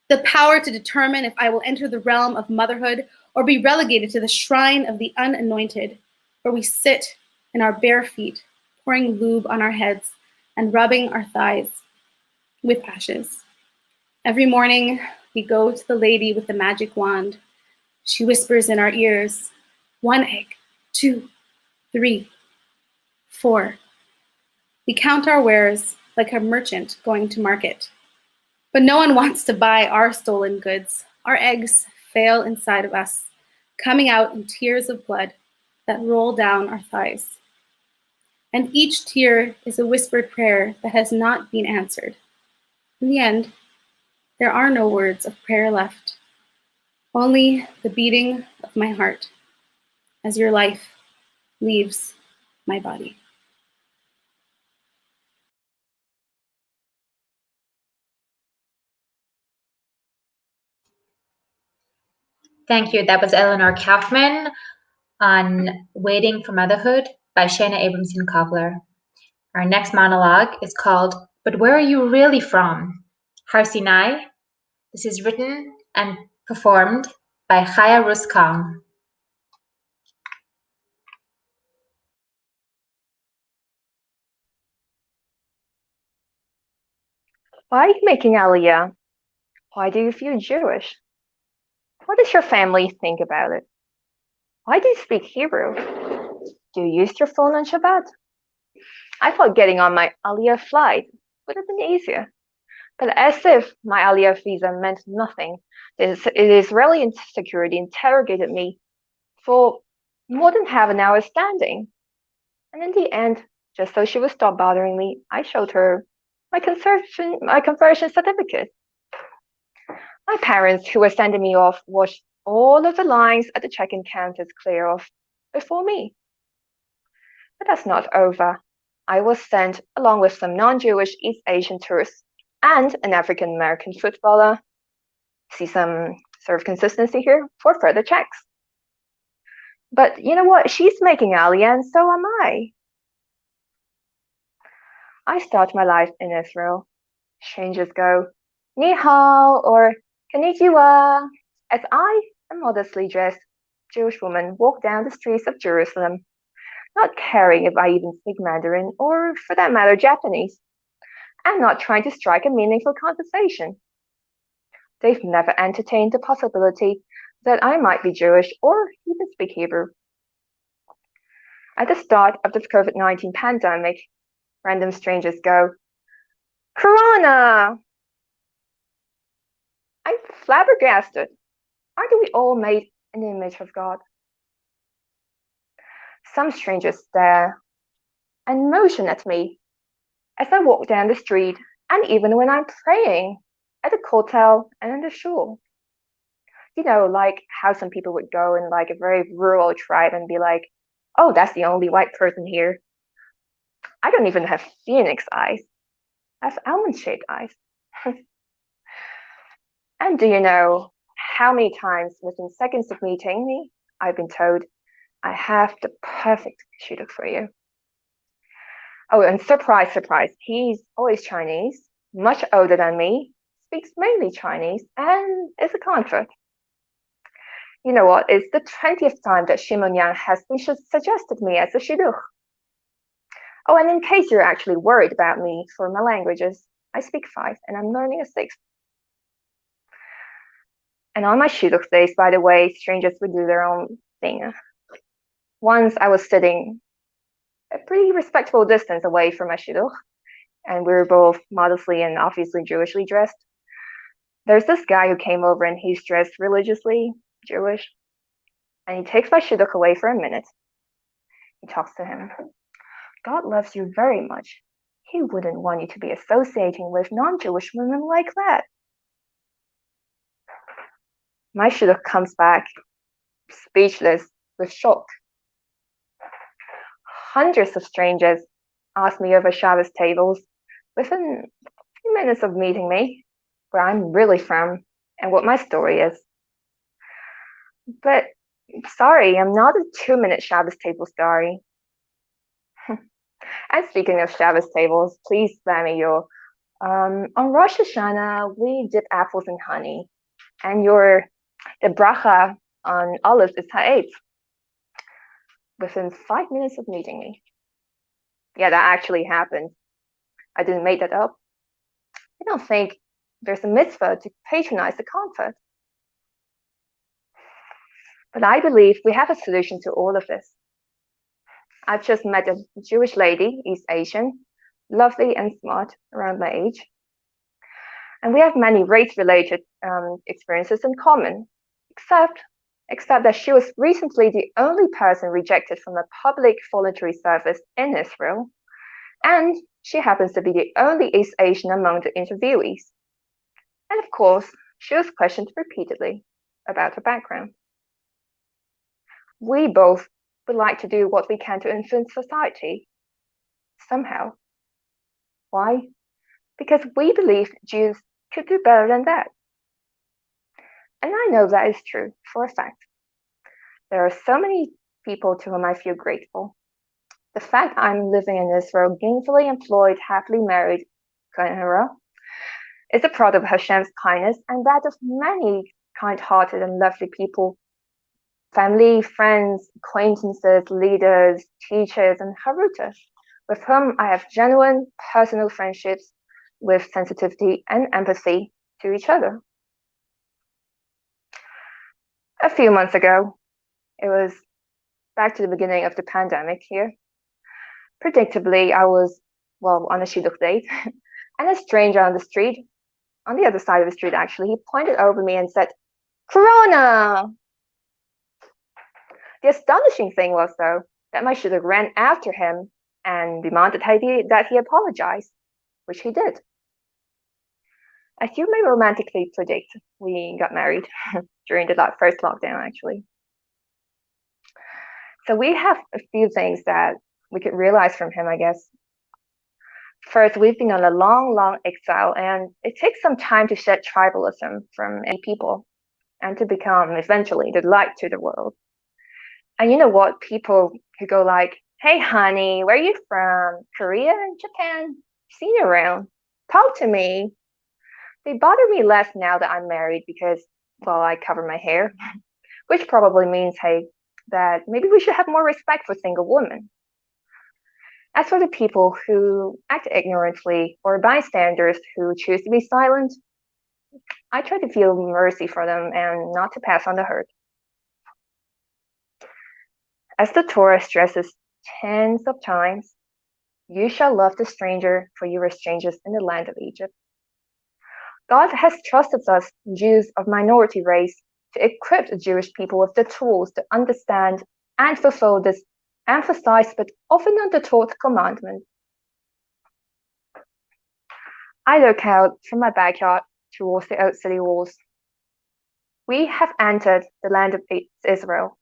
The power to determine if I will enter the realm of motherhood or be relegated to the shrine of the unanointed, where we sit in our bare feet, pouring lube on our heads and rubbing our thighs with ashes. Every morning, we go to the lady with the magic wand. She whispers in our ears, 1 egg, 2, 3, 4. We count our wares like a merchant going to market. But no one wants to buy our stolen goods. Our eggs fail inside of us, coming out in tears of blood that roll down our thighs. And each tear is a whispered prayer that has not been answered. In the end, there are no words of prayer left, only the beating of my heart as your life leaves my body. Thank you. That was Eleanor Kaufman on Waiting for Motherhood by Shana Abramson Cobbler. Our next monologue is called But Where Are You Really From? Har Sinai. This is written and performed by Chaya Ruskam. Why are you making Aliyah? Why do you feel Jewish? What does your family think about it? Why do you speak Hebrew? Do you use your phone on Shabbat? I thought getting on my Aliyah flight would have been easier. But as if my Aliyah visa meant nothing, the Israeli security interrogated me for more than half an hour standing. And in the end, just so she would stop bothering me, I showed her my conversion certificate. My parents, who were sending me off, watched all of the lines at the check-in counters clear off before me. But that's not over. I was sent, along with some non-Jewish East Asian tourists and an African-American footballer, see some sort of consistency here, for further checks. But you know what? She's making Aliyah, and so am I. I start my life in Israel. Strangers go, Ni hao, or Konnichiwa, as I, a modestly dressed Jewish woman, walk down the streets of Jerusalem, not caring if I even speak Mandarin, or for that matter, Japanese, and not trying to strike a meaningful conversation. They've never entertained the possibility that I might be Jewish or even speak Hebrew. At the start of the COVID-19 pandemic, random strangers go, Corona! I'm flabbergasted. Aren't we all made in the image of God? Some strangers stare. and motion at me as I walk down the street, and even when I'm praying at the kotel and in the shul. You know, like how some people would go in like a very rural tribe and be like, oh, that's the only white person here. I don't even have phoenix eyes. I have almond-shaped eyes. And do you know how many times within seconds of meeting me, I've been told, I have the perfect shidduch for you. Oh, and surprise, surprise, he's always Chinese, much older than me, speaks mainly Chinese, and is a convert. You know what? It's the 20th time that Shimon Yang has been suggested me as a shidduch. Oh, and in case you're actually worried about me for my languages, I speak 5 and I'm learning a 6th. And on my shidduch days, by the way, strangers would do their own thing. Once I was sitting a pretty respectable distance away from my shidduch, and we were both modestly and obviously Jewishly dressed. There's this guy who came over and he's dressed religiously Jewish, and he takes my shidduch away for a minute. He talks to him. God loves you very much. He wouldn't want you to be associating with non-Jewish women like that. My shidduch comes back, speechless with shock. Hundreds of strangers ask me over Shabbos tables within a few minutes of meeting me, where I'm really from and what my story is. But sorry, I'm not a 2-minute Shabbos table story. And speaking of Shabbos tables, please spare me your. On Rosh Hashanah, we dip apples in honey, and the bracha on olives is ha'etz. Within 5 minutes of meeting me. Yeah, that actually happened. I didn't make that up. I don't think there's a mitzvah to patronize the convert. But I believe we have a solution to all of this. I've just met a Jewish lady, East Asian, lovely and smart, around my age. And we have many race-related experiences in common, except that she was recently the only person rejected from a public voluntary service in Israel, and she happens to be the only East Asian among the interviewees. And of course, she was questioned repeatedly about her background. We both would like to do what we can to influence society, somehow. Why? Because we believe Jews could do better than that. And I know that is true for a fact. There are so many people to whom I feel grateful. The fact I'm living in Israel, gainfully employed, happily married, is a product of Hashem's kindness and that of many kind-hearted and lovely people, family, friends, acquaintances, leaders, teachers, and harutas, with whom I have genuine personal friendships with sensitivity and empathy to each other. A few months ago, it was back to the beginning of the pandemic here. Predictably, I was, on a shidduch date, and a stranger on the street, on the other side of the street actually, he pointed over me and said, "Corona!" The astonishing thing was, though, that my shidduch ran after him and demanded that he apologize, which he did. As you may romantically predict, we got married during the first lockdown, actually. So we have a few things that we could realize from him, I guess. First, we've been on a long, long exile, and it takes some time to shed tribalism from any people and to become, eventually, the light to the world. And you know what? People who go like, "Hey, honey, where are you from? Korea, Japan? Seen you around. Talk to me." They bother me less now that I'm married because, I cover my hair, which probably means, hey, that maybe we should have more respect for single women. As for the people who act ignorantly or bystanders who choose to be silent, I try to feel mercy for them and not to pass on the hurt. As the Torah stresses tens of times, "You shall love the stranger, for you were strangers in the land of Egypt." God has trusted us, Jews of minority race, to equip the Jewish people with the tools to understand and fulfill this emphasized but often undertaught commandment. I look out from my backyard towards the old city walls. We have entered the land of Israel.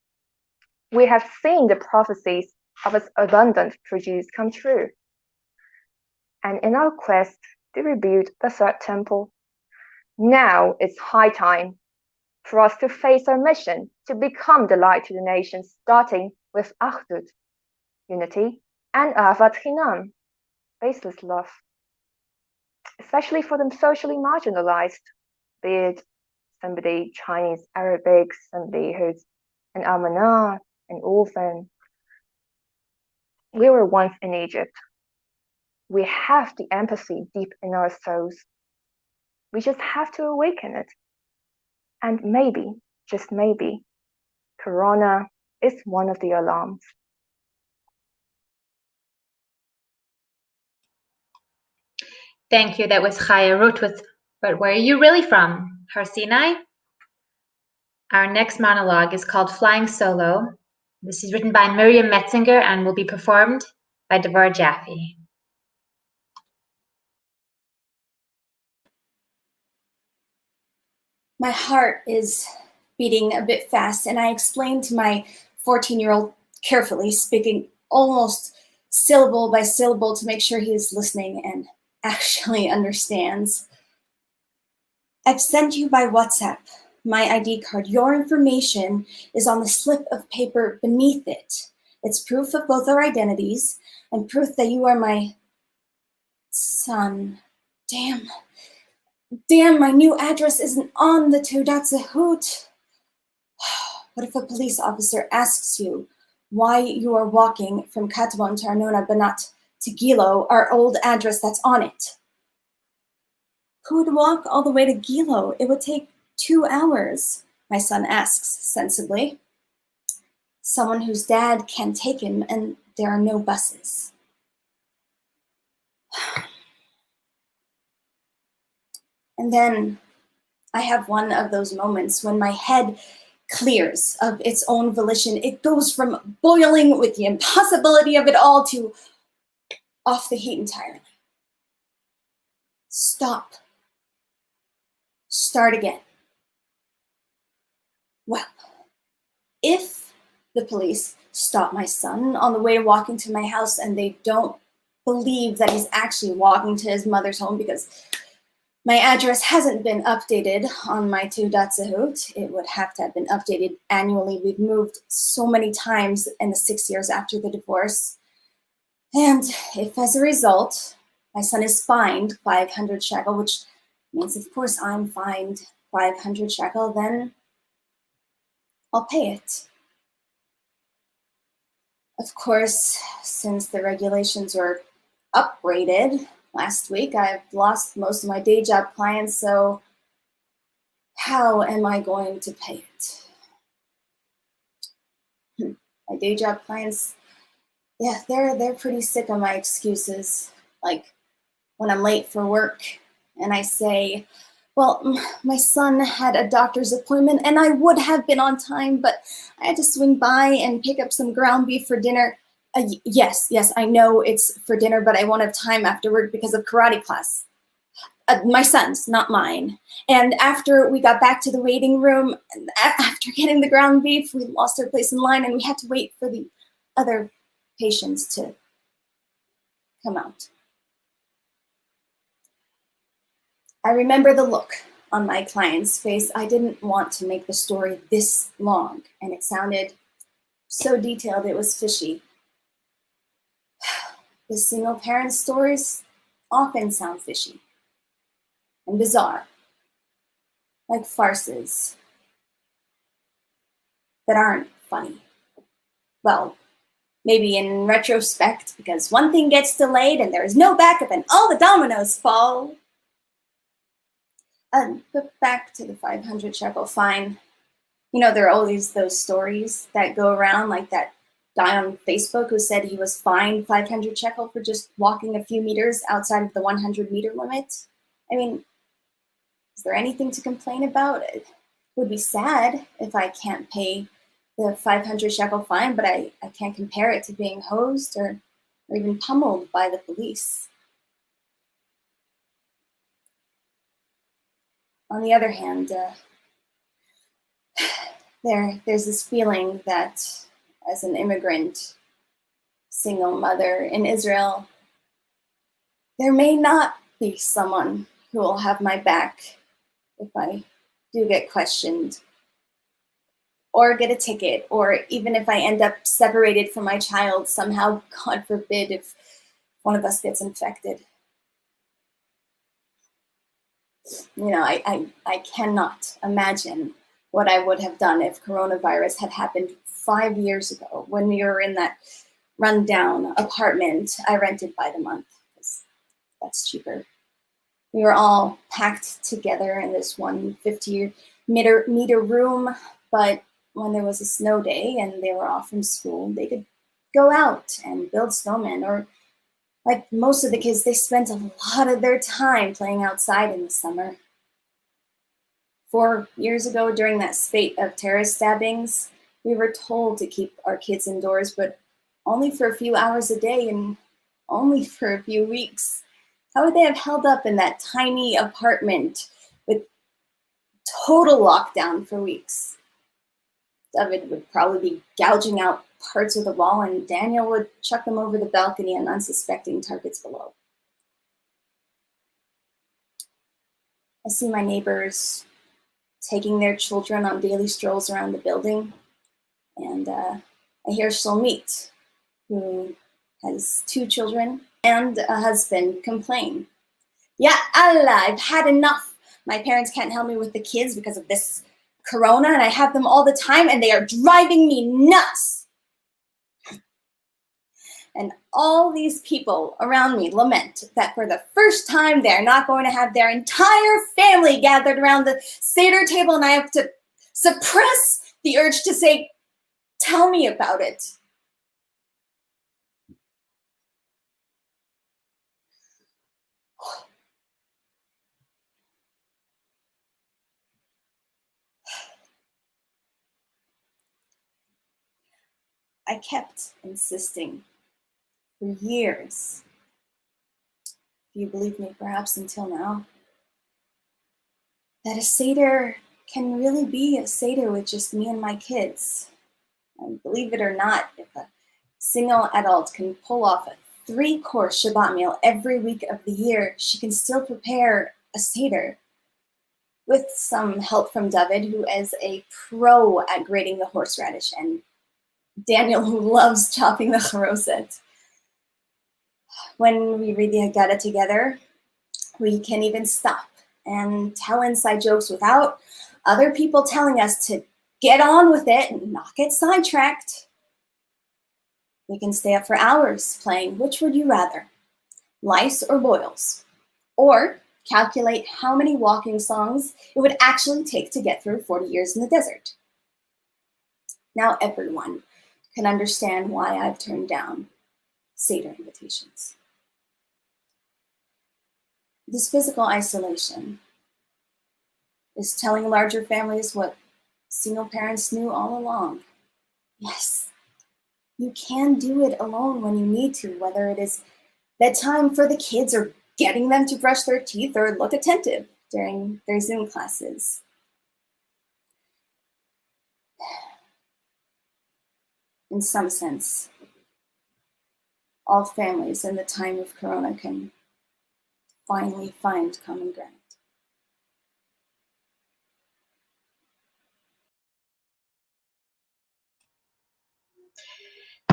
We have seen the prophecies of its abundant produce come true. And in our quest to rebuild the third temple, now it's high time for us to face our mission to become the light to the nations, starting with Achdut, unity, and Avat Chinam, baseless love, especially for the socially marginalized, be it somebody Chinese, Arabic, somebody who's an almanah, an orphan. We were once in Egypt. We have the empathy deep in our souls. We just have to awaken it. And maybe, just maybe, Corona is one of the alarms. Thank you. That was Chaya Ruth with, but where are you really from? Har Sinai? Our next monologue is called Flying Solo. This is written by Miriam Metzinger and will be performed by Devorah Jaffe. My heart is beating a bit fast, and I explained to my 14-year-old carefully, speaking almost syllable by syllable to make sure he is listening and actually understands. I've sent you by WhatsApp my ID card. Your information is on the slip of paper beneath it. It's proof of both our identities and proof that you are my son. Damn, my new address isn't on the Teudat Zehut. What if a police officer asks you why you are walking from Katwan to Arnona but not to Gilo, our old address that's on it? Who would walk all the way to Gilo? It would take 2 hours, my son asks sensibly. Someone whose dad can take him and there are no buses. And then I have one of those moments when my head clears of its own volition. It goes from boiling with the impossibility of it all to off the heat entirely. Stop. Start again. Well, if the police stop my son on the way to walking to my house and they don't believe that he's actually walking to his mother's home because my address hasn't been updated on my Teudat Zehut. It would have to have been updated annually. We've moved so many times in the 6 years after the divorce. And if as a result, my son is fined 500 shekel, which means of course I'm fined 500 shekel, then I'll pay it. Of course, since the regulations were upgraded last week, I've lost most of my day job clients, so how am I going to pay it? My day job clients, yeah, they're pretty sick of my excuses. Like when I'm late for work and I say, well, my son had a doctor's appointment and I would have been on time, but I had to swing by and pick up some ground beef for dinner. Yes, I know it's for dinner, but I won't have time after work because of karate class. My son's, not mine. And after we got back to the waiting room, after getting the ground beef, we lost our place in line and we had to wait for the other patients to come out. I remember the look on my client's face. I didn't want to make the story this long, and it sounded so detailed it was fishy. The single parent stories often sound fishy and bizarre, like farces that aren't funny. Well, maybe in retrospect, because one thing gets delayed and there is no backup and all the dominoes fall. But back to the 500 shekel fine. You know, there are always those stories that go around, like that guy on Facebook who said he was fined 500 shekel for just walking a few meters outside of the 100-meter limit. I mean, is there anything to complain about? It would be sad if I can't pay the 500 shekel fine, but I can't compare it to being hosed or even pummeled by the police. On the other hand, there's this feeling that as an immigrant, single mother in Israel, there may not be someone who will have my back if I do get questioned or get a ticket, or even if I end up separated from my child somehow, God forbid, if one of us gets infected. You know, I cannot imagine what I would have done if coronavirus had happened 5 years ago when we were in that rundown apartment I rented by the month, because that's cheaper. We were all packed together in this 150-meter room, but when there was a snow day and they were off from school, they could go out and build snowmen, or like most of the kids, they spent a lot of their time playing outside in the summer. 4 years ago, during that spate of terrorist stabbings, we were told to keep our kids indoors, but only for a few hours a day and only for a few weeks. How would they have held up in that tiny apartment with total lockdown for weeks? David would probably be gouging out parts of the wall, and Daniel would chuck them over the balcony on unsuspecting targets below. I see my neighbors taking their children on daily strolls around the building, and I hear Shalmit, who has 2 children and a husband, complain. Ya Allah, I've had enough. My parents can't help me with the kids because of this corona, and I have them all the time, and they are driving me nuts. And all these people around me lament that for the first time, they're not going to have their entire family gathered around the Seder table, and I have to suppress the urge to say, tell me about it. I kept insisting for years, if you believe me, perhaps until now, that a Seder can really be a Seder with just me and my kids. And believe it or not, if a single adult can pull off a 3-course Shabbat meal every week of the year, she can still prepare a Seder with some help from David, who is a pro at grating the horseradish, and Daniel, who loves chopping the charoset. When we read the Haggadah together, we can even stop and tell inside jokes without other people telling us to get on with it and not get sidetracked. We can stay up for hours playing Which Would You Rather, Lice or Boils, or calculate how many walking songs it would actually take to get through 40 years in the desert. Now everyone can understand why I've turned down Seder invitations. This physical isolation is telling larger families what single parents knew all along. Yes, you can do it alone when you need to, whether it is bedtime for the kids or getting them to brush their teeth or look attentive during their Zoom classes. In some sense, all families in the time of Corona can finally find common ground.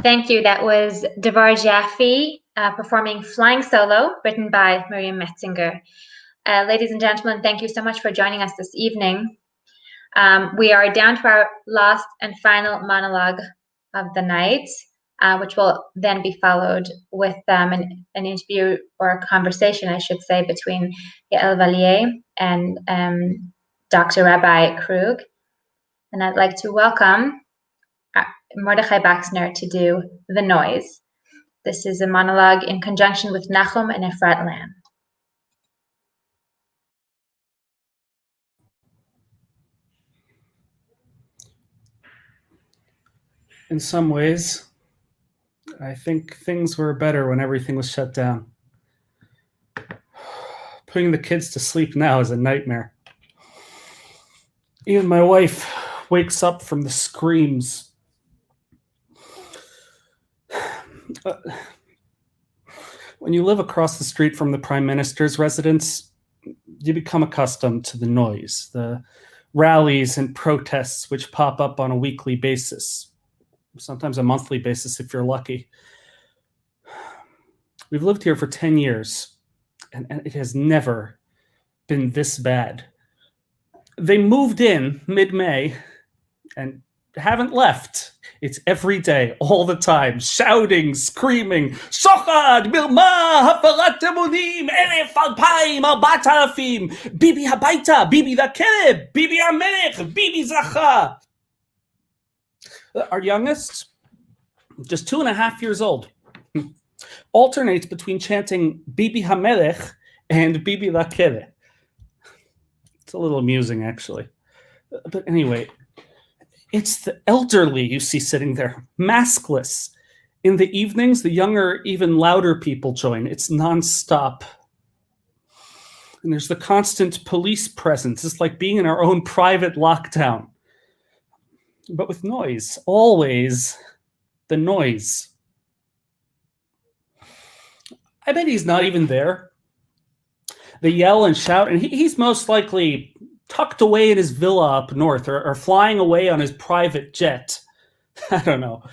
Thank you. That was Devar Jaffe performing Flying Solo, written by Miriam Metzinger. Ladies and gentlemen, thank you so much for joining us this evening. We are down to our last and final monologue of the night, which will then be followed with an interview or a conversation, I should say, between Yael Valier and Dr. Rabbi Krug. And I'd like to welcome Mordechai Baxner to do The Noise. This is a monologue in conjunction with Nachum and Efrat Lam. In some ways, I think things were better when everything was shut down. Putting the kids to sleep now is a nightmare. Even my wife wakes up from the screams. When you live across the street from the Prime Minister's residence, you become accustomed to the noise, the rallies and protests which pop up on a weekly basis, sometimes a monthly basis if you're lucky. We've lived here for 10 years, and it has never been this bad. They moved in mid-May and haven't left. It's every day, all the time, shouting, screaming, Shochad, Mirma, Hafarat Emunim, 1,000, 4,000, Bibi Habaita, Bibi Lakeleb, Bibi Hamelech, Bibi Zacha. Our youngest, just 2.5 years old, alternates between chanting Bibi Hamelech and Bibi Lakeleb. It's a little amusing, actually. But anyway, it's the elderly you see sitting there, maskless. In the evenings, the younger, even louder people join. It's nonstop. And there's the constant police presence. It's like being in our own private lockdown. But with noise, always the noise. I bet he's not even there. They yell and shout, and he's most likely tucked away in his villa up north or flying away on his private jet. I don't know.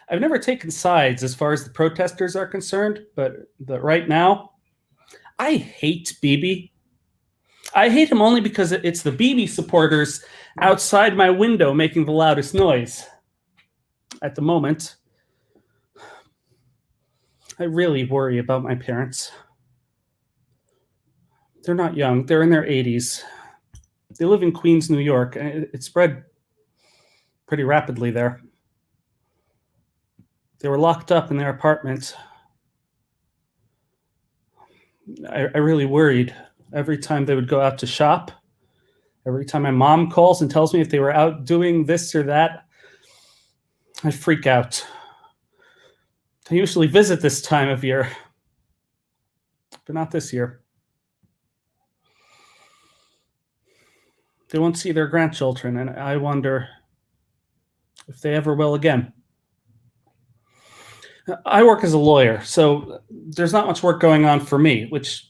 I've never taken sides as far as the protesters are concerned, but right now, I hate Bibi. I hate him only because it's the Bibi supporters outside my window making the loudest noise. At the moment, I really worry about my parents. They're not young. They're in their 80s. They live in Queens, New York, and it spread pretty rapidly there. They were locked up in their apartment. I really worried every time they would go out to shop. Every time my mom calls and tells me if they were out doing this or that, I freak out. I usually visit this time of year, but not this year. They won't see their grandchildren, and I wonder if they ever will again. I work as a lawyer, so there's not much work going on for me, which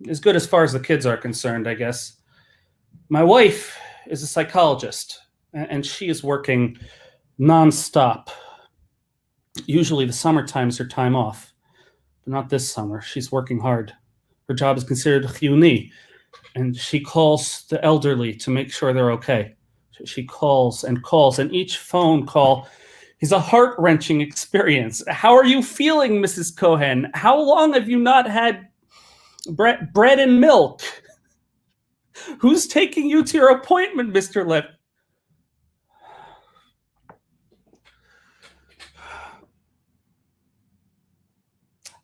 is good as far as the kids are concerned, I guess. My wife is a psychologist, and she is working nonstop. Usually the summertime is her time off, but not this summer. She's working hard. Her job is considered chiyuni, and she calls the elderly to make sure they're okay. She calls, and each phone call is a heart-wrenching experience. How are you feeling, Mrs. Cohen? How long have you not had bread and milk? Who's taking you to your appointment, Mr. Lip?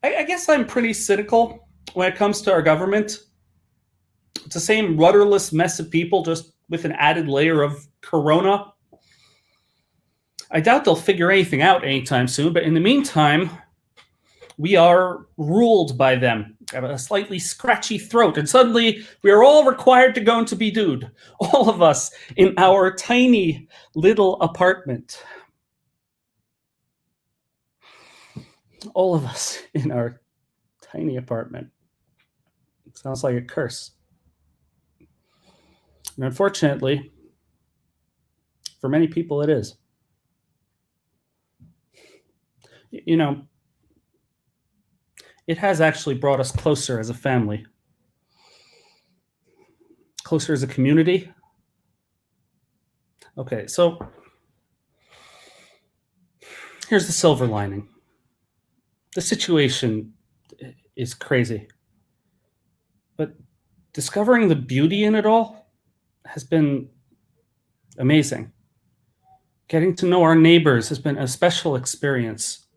I guess I'm pretty cynical when it comes to our government. It's the same rudderless mess of people, just with an added layer of corona. I doubt they'll figure anything out anytime soon, but in the meantime, we are ruled by them. We have a slightly scratchy throat, and suddenly we are all required to go into bidud. All of us in our tiny little apartment. All of us in our tiny apartment. It sounds like a curse. And unfortunately, for many people, it is. You know, it has actually brought us closer as a family, closer as a community. Okay, so here's the silver lining. The situation is crazy, but discovering the beauty in it all has been amazing. Getting to know our neighbors has been a special experience.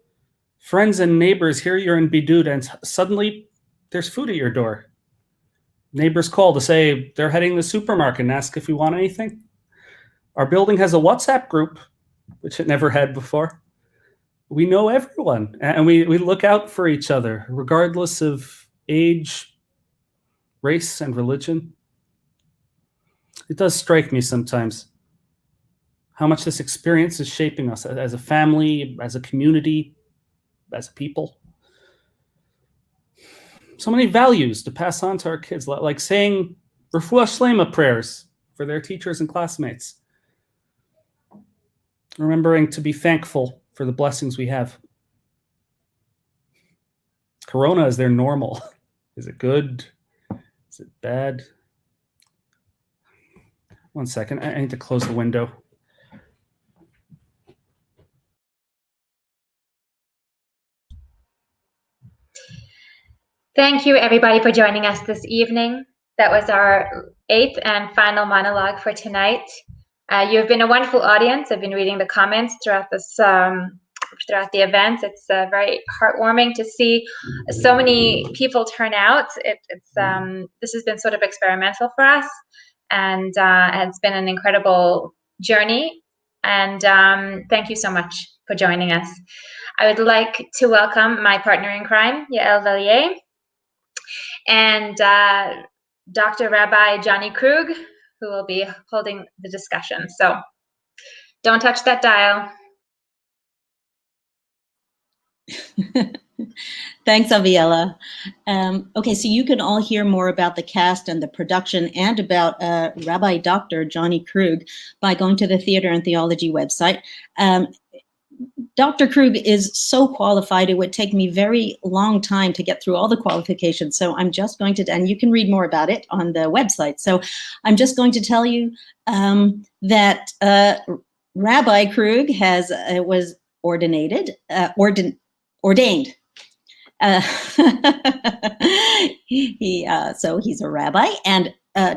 Friends and neighbors hear you're in bidud, and suddenly there's food at your door. Neighbors call to say they're heading to the supermarket and ask if you want anything. Our building has a WhatsApp group, which it never had before. We know everyone, and we look out for each other, regardless of age, race, and religion. It does strike me sometimes how much this experience is shaping us as a family, as a community, as a people. So many values to pass on to our kids, like saying Refuah Shlema prayers for their teachers and classmates. Remembering to be thankful for the blessings we have. Corona is their normal. Is it good? Is it bad? One second, I need to close the window. Thank you, everybody, for joining us this evening. That was our 8th and final monologue for tonight. You've been a wonderful audience. I've been reading the comments throughout this, throughout the event. It's very heartwarming to see so many people turn out. This has been sort of experimental for us, and it's been an incredible journey. And thank you so much for joining us. I would like to welcome my partner in crime, Yael Valier, and Dr. Rabbi Johnny Krug, who will be holding the discussion. So don't touch that dial. Thanks, Aviella. Okay, so you can all hear more about the cast and the production and about Rabbi Dr. Johnny Krug by going to the Theater and Theology website. Dr. Krug is so qualified, it would take me very long time to get through all the qualifications. So I'm just going to, and you can read more about it on the website. So I'm just going to tell you that Rabbi Krug was ordained. So he's a rabbi, and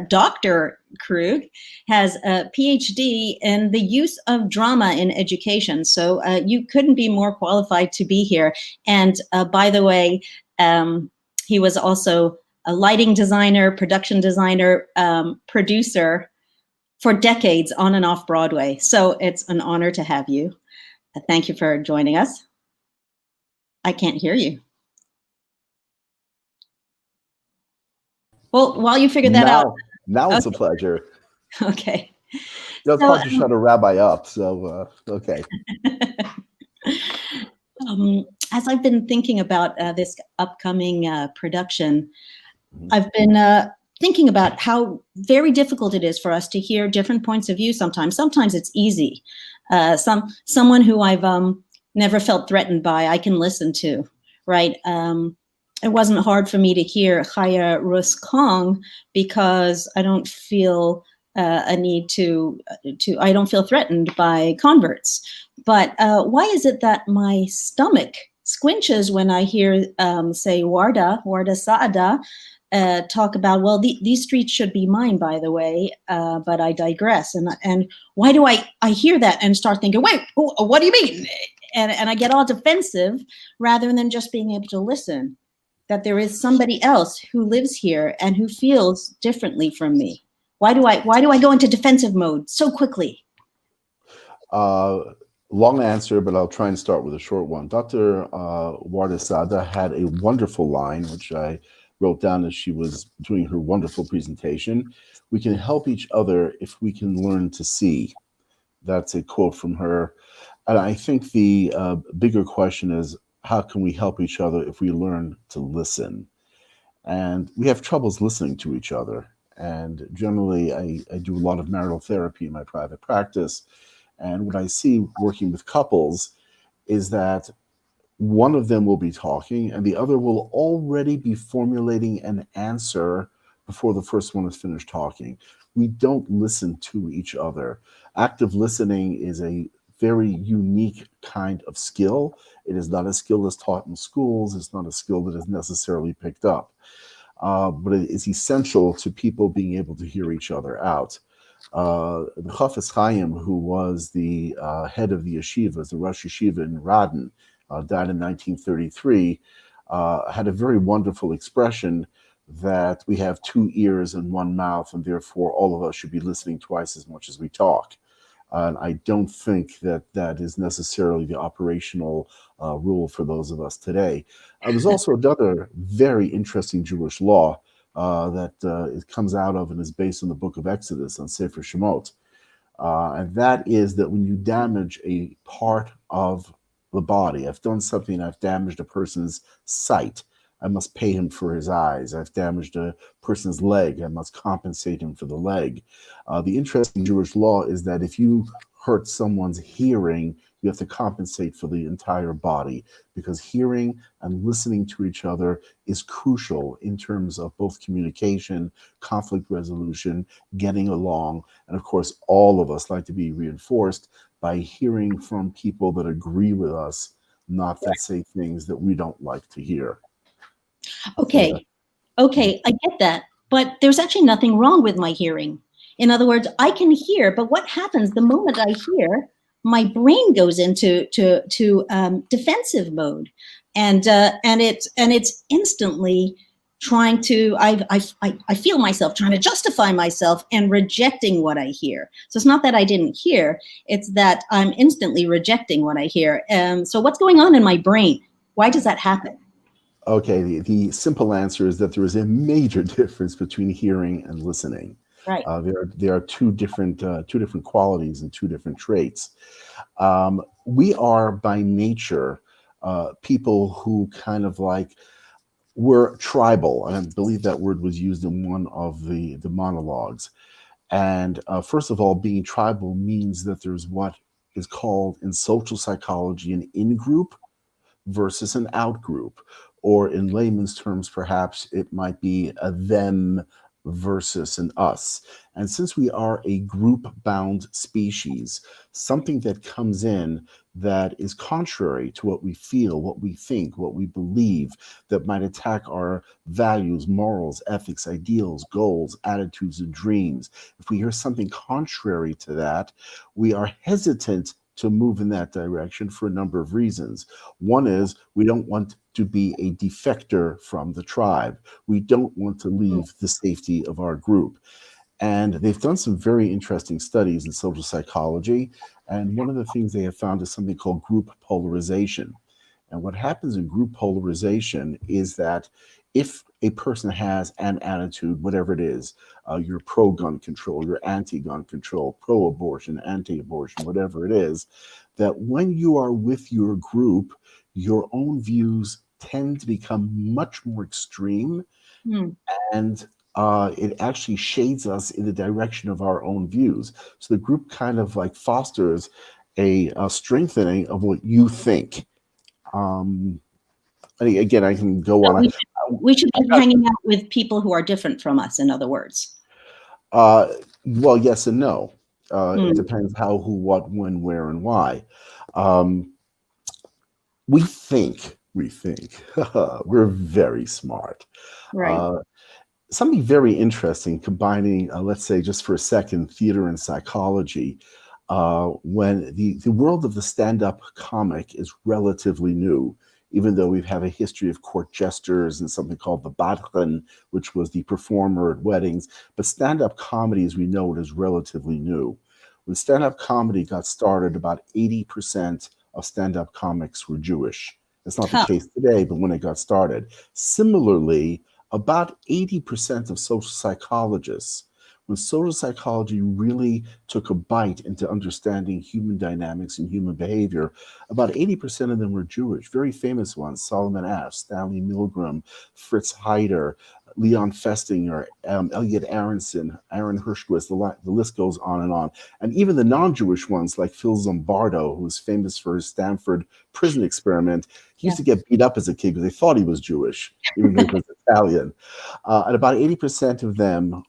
Dr. Krug has a PhD in the use of drama in education. So you couldn't be more qualified to be here. And by the way, he was also a lighting designer, production designer, producer for decades on and off Broadway. So it's an honor to have you. Thank you for joining us. I can't hear you. Well, while you figure that out. Now it's a pleasure. Okay. It's hard to shut a rabbi up, so okay. As I've been thinking about this upcoming production, I've been thinking about how very difficult it is for us to hear different points of view sometimes. Sometimes it's easy. Someone who I've never felt threatened by, I can listen to, right? It wasn't hard for me to hear Chaya Rus Kong because I don't feel a need I don't feel threatened by converts. But why is it that my stomach squinches when I hear, say, Warda Saada talk about, well, these streets should be mine, by the way, but I digress. And why do I hear that and start thinking, wait, what do you mean? And I get all defensive rather than just being able to listen, that there is somebody else who lives here and who feels differently from me. Why do I go into defensive mode so quickly? Long answer, but I'll try and start with a short one. Dr. Warda Sada had a wonderful line, which I wrote down as she was doing her wonderful presentation. We can help each other if we can learn to see. That's a quote from her. And I think the bigger question is, how can we help each other if we learn to listen? And we have troubles listening to each other. And generally, I do a lot of marital therapy in my private practice. And what I see working with couples is that one of them will be talking and the other will already be formulating an answer before the first one is finished talking. We don't listen to each other. Active listening is a very unique kind of skill. It is not a skill that's taught in schools. It's not a skill that is necessarily picked up. But it is essential to people being able to hear each other out. The Chafetz Chaim, who was the head of the yeshivas, the Rosh Yeshiva in Radin, died in 1933, had a very wonderful expression that we have two ears and one mouth, and therefore all of us should be listening twice as much as we talk. And I don't think that that is necessarily the operational rule for those of us today. There's also another very interesting Jewish law that it comes out of and is based on the book of Exodus, on Sefer Shemot. And that is that when you damage a part of the body, I've done something, I've damaged a person's sight, I must pay him for his eyes. I've damaged a person's leg, I must compensate him for the leg. The interesting Jewish law is that if you hurt someone's hearing, you have to compensate for the entire body, because hearing and listening to each other is crucial in terms of both communication, conflict resolution, getting along. And of course, all of us like to be reinforced by hearing from people that agree with us, not that say things that we don't like to hear. Okay. Okay, I get that. But there's actually nothing wrong with my hearing. In other words, I can hear, but what happens the moment I hear, my brain goes into defensive mode, and it's instantly trying to. I feel myself trying to justify myself and rejecting what I hear. So it's not that I didn't hear; it's that I'm instantly rejecting what I hear. So what's going on in my brain? Why does that happen? Okay, the simple answer is that there is a major difference between hearing and listening. Right. There are two different qualities and two different traits. We are by nature people who kind of like, we're tribal, and I believe that word was used in one of the monologues. And first of all, being tribal means that there's what is called in social psychology an in-group versus an out-group. Or in layman's terms, perhaps it might be a them versus an us. And since we are a group-bound species, something that comes in that is contrary to what we feel, what we think, what we believe, that might attack our values, morals, ethics, ideals, goals, attitudes, and dreams, if we hear something contrary to that, we are hesitant to move in that direction for a number of reasons. One is we don't want to be a defector from the tribe. We don't want to leave the safety of our group. And they've done some very interesting studies in social psychology. And one of the things they have found is something called group polarization. And what happens in group polarization is that if a person has an attitude, whatever it is, you're pro-gun control, you're anti-gun control, pro-abortion, anti-abortion, whatever it is, that when you are with your group, your own views tend to become much more extreme, and it actually shades us in the direction of our own views. So the group kind of like fosters a strengthening of what you think. Again, I can go on. We should be hanging out with people who are different from us, in other words. Well, yes and no. It depends how, who, what, when, where, and why. We think we're very smart. Right. Something very interesting, combining, let's say, just for a second, theater and psychology. When the world of the stand-up comic is relatively new, even though we've had a history of court jesters and something called the badchen, which was the performer at weddings. But stand-up comedy, as we know it, is relatively new. When stand-up comedy got started, about 80% of stand-up comics were Jewish. That's not the case today, but when it got started. Similarly, about 80% of social psychologists, when social psychology really took a bite into understanding human dynamics and human behavior, about 80% of them were Jewish. Very famous ones: Solomon Asch, Stanley Milgram, Fritz Heider, Leon Festinger, Elliot Aronson, Aaron Hershkowitz, the list goes on. And even the non-Jewish ones like Phil Zimbardo, who's famous for his Stanford prison experiment. He used to get beat up as a kid because they thought he was Jewish, even though he was Italian. And about 80% of them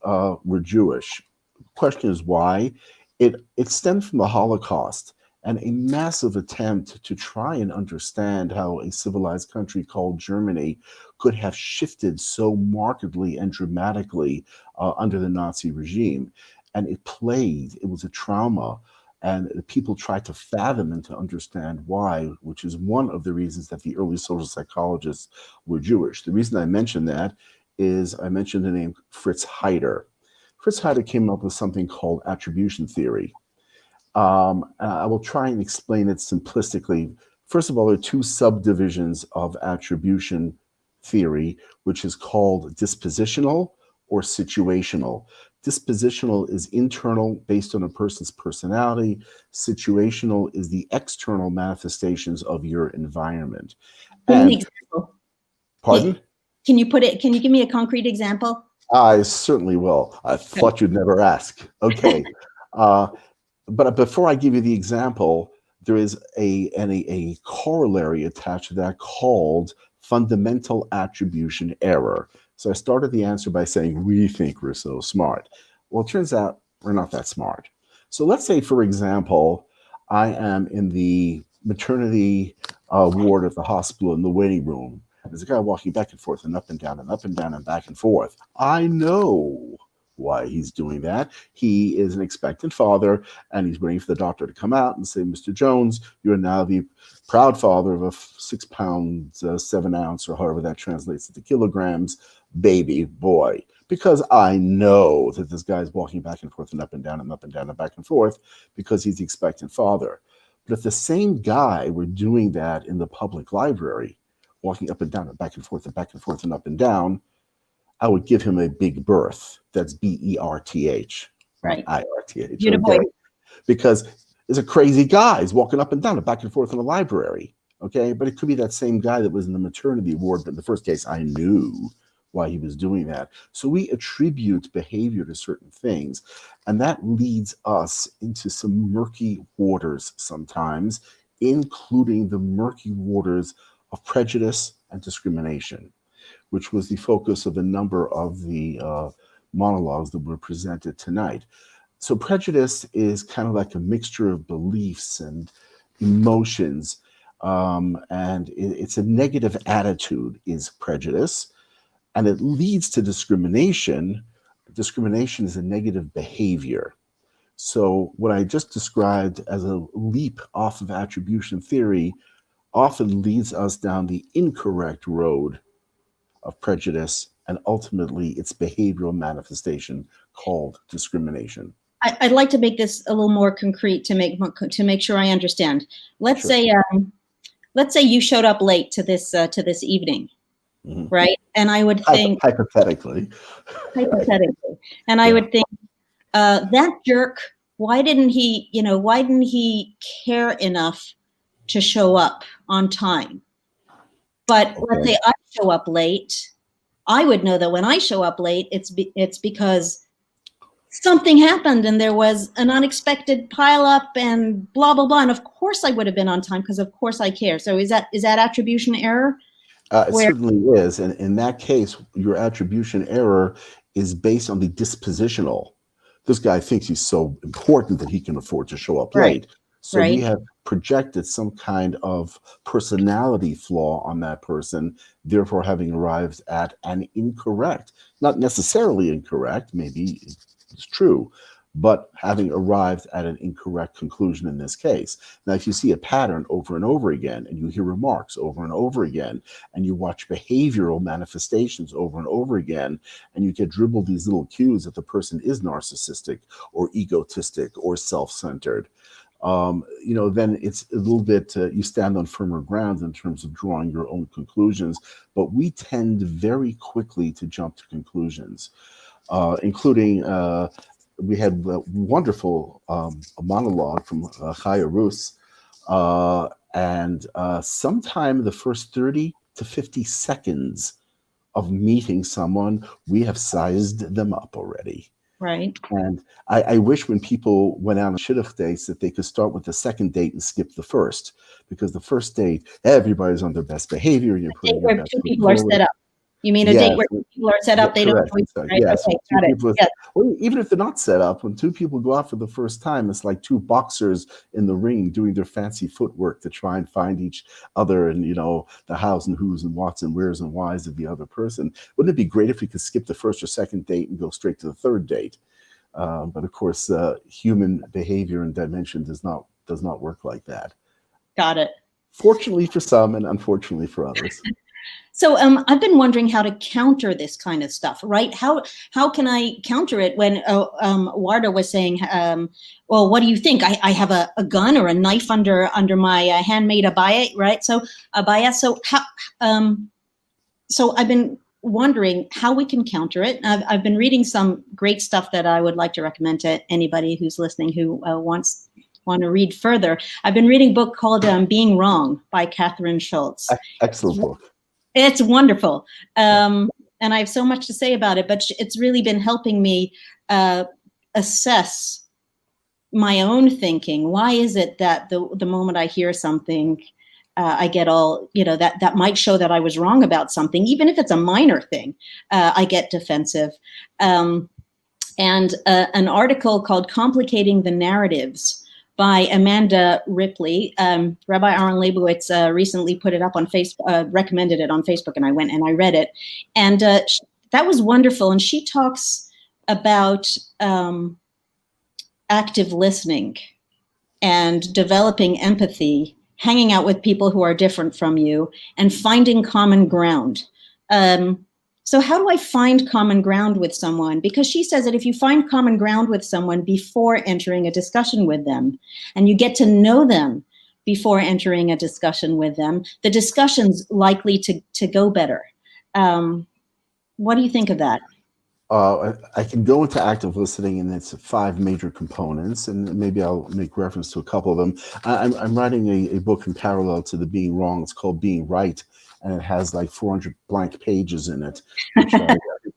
were Jewish. The question is why? It stemmed from the Holocaust and a massive attempt to try and understand how a civilized country called Germany could have shifted so markedly and dramatically under the Nazi regime. And it was a trauma. And people tried to fathom and to understand why, which is one of the reasons that the early social psychologists were Jewish. The reason I mention that is I mentioned the name Fritz Heider. Fritz Heider came up with something called attribution theory. I will try and explain it simplistically. First of all, there are two subdivisions of attribution theory, which is called dispositional or situational. Dispositional is internal, based on a person's personality. Situational is the external manifestations of your environment. Give me an And, example. pardon? Can you give me a concrete example? I certainly will. I thought you'd never ask. Okay. But before I give you the example, there is a corollary attached to that called fundamental attribution error. So I started the answer by saying, we think we're so smart. Well, it turns out we're not that smart. So let's say, for example, I am in the maternity ward of the hospital in the waiting room. There's a guy walking back and forth and up and down and up and down and back and forth. I know why he's doing that. He is an expectant father, and he's waiting for the doctor to come out and say, Mr. Jones, you are now the proud father of a 6 pounds, 7 ounce, or however that translates into kilograms, baby boy. Because I know that this guy's walking back and forth and up and down and up and down and back and forth because he's the expectant father. But if the same guy were doing that in the public library, walking up and down and back and forth and back and forth and up and down, I would give him a big berth. That's B-E-R-T-H, right? I-R-T-H. Okay? Because there's a crazy guy. He's walking up and down and back and forth in the library. Okay, but it could be that same guy that was in the maternity ward. But in the first case, I knew why he was doing that. So we attribute behavior to certain things, and that leads us into some murky waters sometimes, including the murky waters of prejudice and discrimination, which was the focus of a number of the monologues that were presented tonight. So prejudice is kind of like a mixture of beliefs and emotions, and it's a negative attitude is prejudice, and it leads to discrimination. Discrimination is a negative behavior. So what I just described as a leap off of attribution theory often leads us down the incorrect road of prejudice and ultimately its behavioral manifestation called discrimination. I'd like to make this a little more concrete to make sure I understand. Let's say you showed up late to this evening, right? And I would think hypothetically, and I would think that jerk. Why didn't he care enough to show up on time? But let's say I show up late, I would know that when I show up late, it's because something happened and there was an unexpected pileup and blah, blah, blah. And of course I would have been on time because of course I care. So is that attribution error? It certainly is. And in that case, your attribution error is based on the dispositional. This guy thinks he's so important that he can afford to show up late. So we have projected some kind of personality flaw on that person, therefore having arrived at an incorrect, not necessarily incorrect, maybe it's true, but having arrived at an incorrect conclusion in this case. Now, if you see a pattern over and over again, and you hear remarks over and over again, and you watch behavioral manifestations over and over again, and you get dribbled these little cues that the person is narcissistic or egotistic or self-centered, then it's a little bit, you stand on firmer ground in terms of drawing your own conclusions, but we tend very quickly to jump to conclusions, including, we had a wonderful monologue from Chaya Rus, and sometime the first 30 to 50 seconds of meeting someone, we have sized them up already. Right. And I wish when people went out on shidduch dates that they could start with the second date and skip the first, because the first date, everybody's on their best behavior. You're putting where two people are set up. You mean a date where two people are set up? They don't. Right? Yes. Okay, got it. Yes. Well, even if they're not set up, when two people go out for the first time, it's like two boxers in the ring doing their fancy footwork to try and find each other and, the hows and who's and whats and where's and whys of the other person. Wouldn't it be great if we could skip the first or second date and go straight to the third date? But of course, human behavior and dimension does not work like that. Got it. Fortunately for some and unfortunately for others. So I've been wondering how to counter this kind of stuff, right? How can I counter it when Warda was saying, well, what do you think? I have a gun or a knife under my handmade abaya, right? So abaya. So how? So I've been wondering how we can counter it. I've been reading some great stuff that I would like to recommend to anybody who's listening who want to read further. I've been reading a book called Being Wrong by Catherine Schultz. Excellent book. It's wonderful. And I have so much to say about it, but it's really been helping me assess my own thinking. Why is it that the moment I hear something, I get all, that might show that I was wrong about something, even if it's a minor thing, I get defensive. And an article called Complicating the Narratives by Amanda Ripley. Rabbi Aaron Leibowitz recently put it up on Facebook, recommended it on Facebook, and I went and I read it. And that was wonderful. And she talks about active listening and developing empathy, hanging out with people who are different from you, and finding common ground. So how do I find common ground with someone? Because she says that if you find common ground with someone before entering a discussion with them, and you get to know them before entering a discussion with them, the discussion's likely to go better. What do you think of that? I can go into active listening, and it's 5 major components, and maybe I'll make reference to a couple of them. I'm writing a book in parallel to the Being Wrong. It's called Being Right, and it has like 400 blank pages in it, which I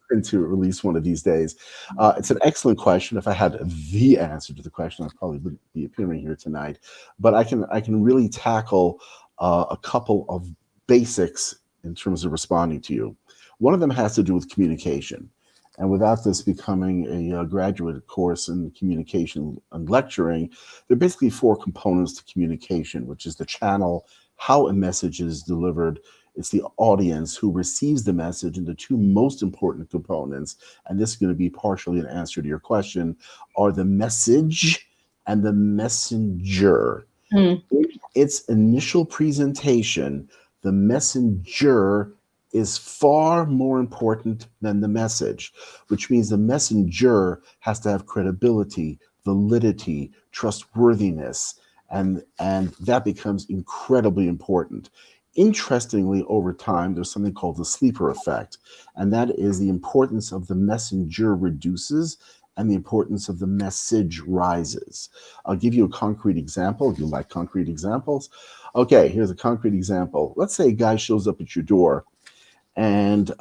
intend to release one of these days. It's an excellent question. If I had the answer to the question, I probably wouldn't be appearing here tonight. But I can really tackle a couple of basics in terms of responding to you. One of them has to do with communication. And without this becoming a graduate course in communication and lecturing, there are basically 4 components to communication, which is the channel, how a message is delivered, it's the audience who receives the message, and the 2 most important components, and this is going to be partially an answer to your question, are the message and the messenger. In its initial presentation, the messenger is far more important than the message, which means the messenger has to have credibility, validity, trustworthiness, and that becomes incredibly important. Interestingly, over time, there's something called the sleeper effect, and that is the importance of the messenger reduces and the importance of the message rises. I'll give you a concrete example. Do you like concrete examples? Okay, here's a concrete example. Let's say a guy shows up at your door, and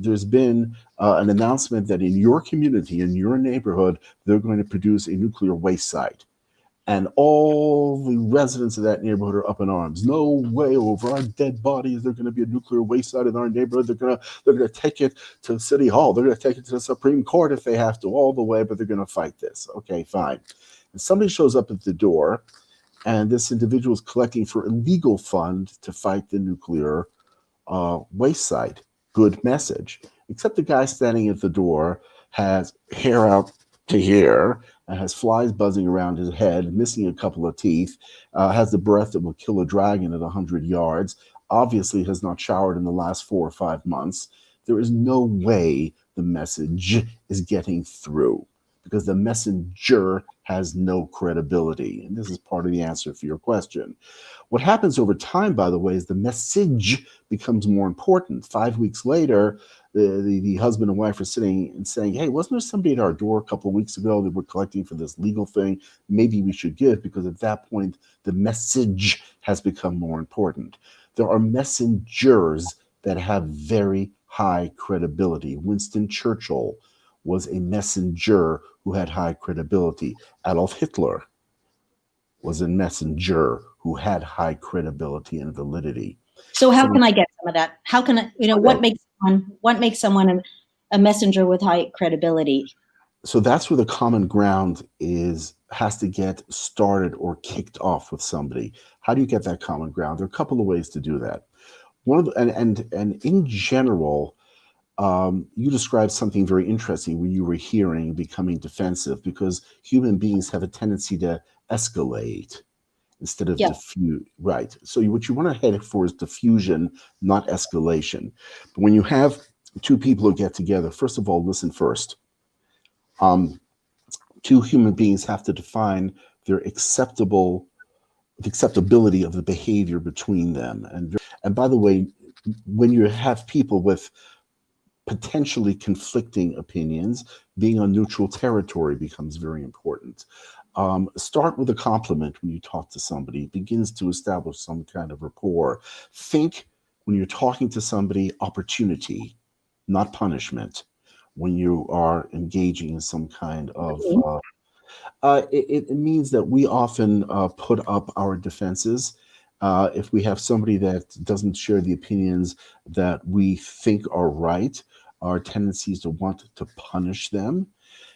there's been an announcement that in your community, in your neighborhood, they're going to produce a nuclear waste site. And all the residents of that neighborhood are up in arms. No way, over our dead bodies, there's going to be a nuclear waste site in our neighborhood. They're going to take it to City Hall. They're going to take it to the Supreme Court if they have to, all the way, but they're going to fight this. Okay, fine. And somebody shows up at the door, and this individual is collecting for a legal fund to fight the nuclear waste site. Good message. Except the guy standing at the door has hair out to here, and has flies buzzing around his head, missing a couple of teeth, has the breath that will kill a dragon at 100 yards, obviously has not showered in the last 4 or 5 months. There is no way the message is getting through, because the messenger has no credibility. And this is part of the answer for your question. What happens over time, by the way, is the message becomes more important. 5 weeks later, the husband and wife are sitting and saying, hey, wasn't there somebody at our door a couple of weeks ago that we're collecting for this legal thing? Maybe we should give, because at that point, the message has become more important. There are messengers that have very high credibility. Winston Churchill was a messenger who had high credibility. Adolf Hitler was a messenger who had high credibility and validity. So how can I get some of that? How can I, what makes someone a messenger with high credibility? So that's where the common ground has to get started or kicked off with somebody. How do you get that common ground? There are a couple of ways to do that. And in general, you described something very interesting when you were hearing becoming defensive, because human beings have a tendency to escalate. instead of diffuse. Right. So what you want to head for is diffusion, not escalation. But when you have two people who get together, first of all, listen first. Two human beings have to define their acceptability of the behavior between them. And by the way, when you have people with potentially conflicting opinions, being on neutral territory becomes very important. Start with a compliment when you talk to somebody. It begins to establish some kind of rapport. Think, when you're talking to somebody, opportunity, not punishment. When you are engaging in some kind of it means that we often put up our defenses. If we have somebody that doesn't share the opinions that we think are right, our tendency is to want to punish them.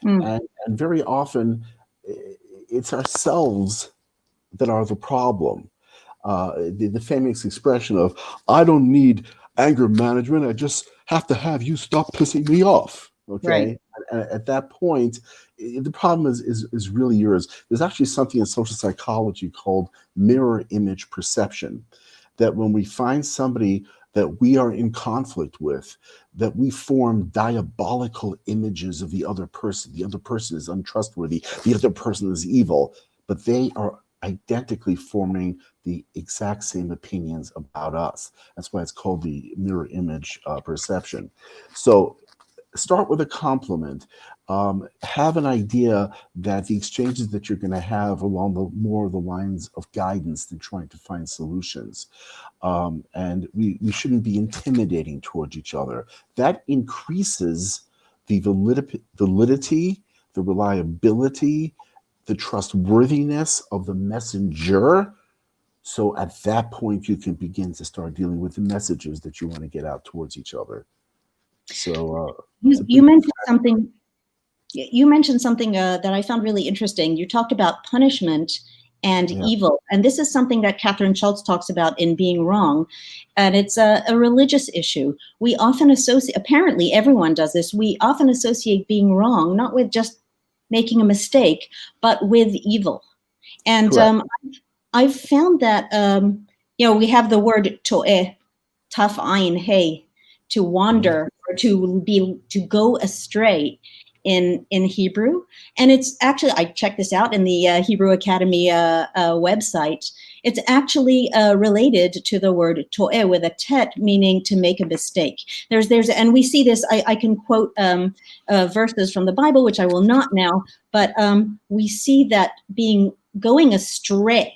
And very often it's ourselves that are the problem. The famous expression of, I don't need anger management, I just have to have you stop pissing me off. Okay. Right. And at that point, the problem is really yours. There's actually something in social psychology called mirror image perception, that when we find somebody that we are in conflict with, that we form diabolical images of the other person. The other person is untrustworthy. The other person is evil, but they are identically forming the exact same opinions about us. That's why it's called the mirror image perception. So start with a compliment. Have an idea that the exchanges that you're going to have along more of the lines of guidance than trying to find solutions. And we shouldn't be intimidating towards each other. That increases the validity, the reliability, the trustworthiness of the messenger. So at that point, you can begin to start dealing with the messages that you want to get out towards each other. So you mentioned something. You mentioned something that I found really interesting. You talked about punishment and evil, and this is something that Catherine Schultz talks about in Being Wrong, and it's a religious issue. We often associate, apparently everyone does this, we often associate being wrong not with just making a mistake, but with evil. And I've found that we have the word to'eh, taf ayin hey, to wander or to go astray in Hebrew. And it's actually, I checked this out in the Hebrew Academy website. It's actually related to the word to'eh with a tet, meaning to make a mistake. And we see this, I can quote verses from the Bible, which I will not now, but we see that going astray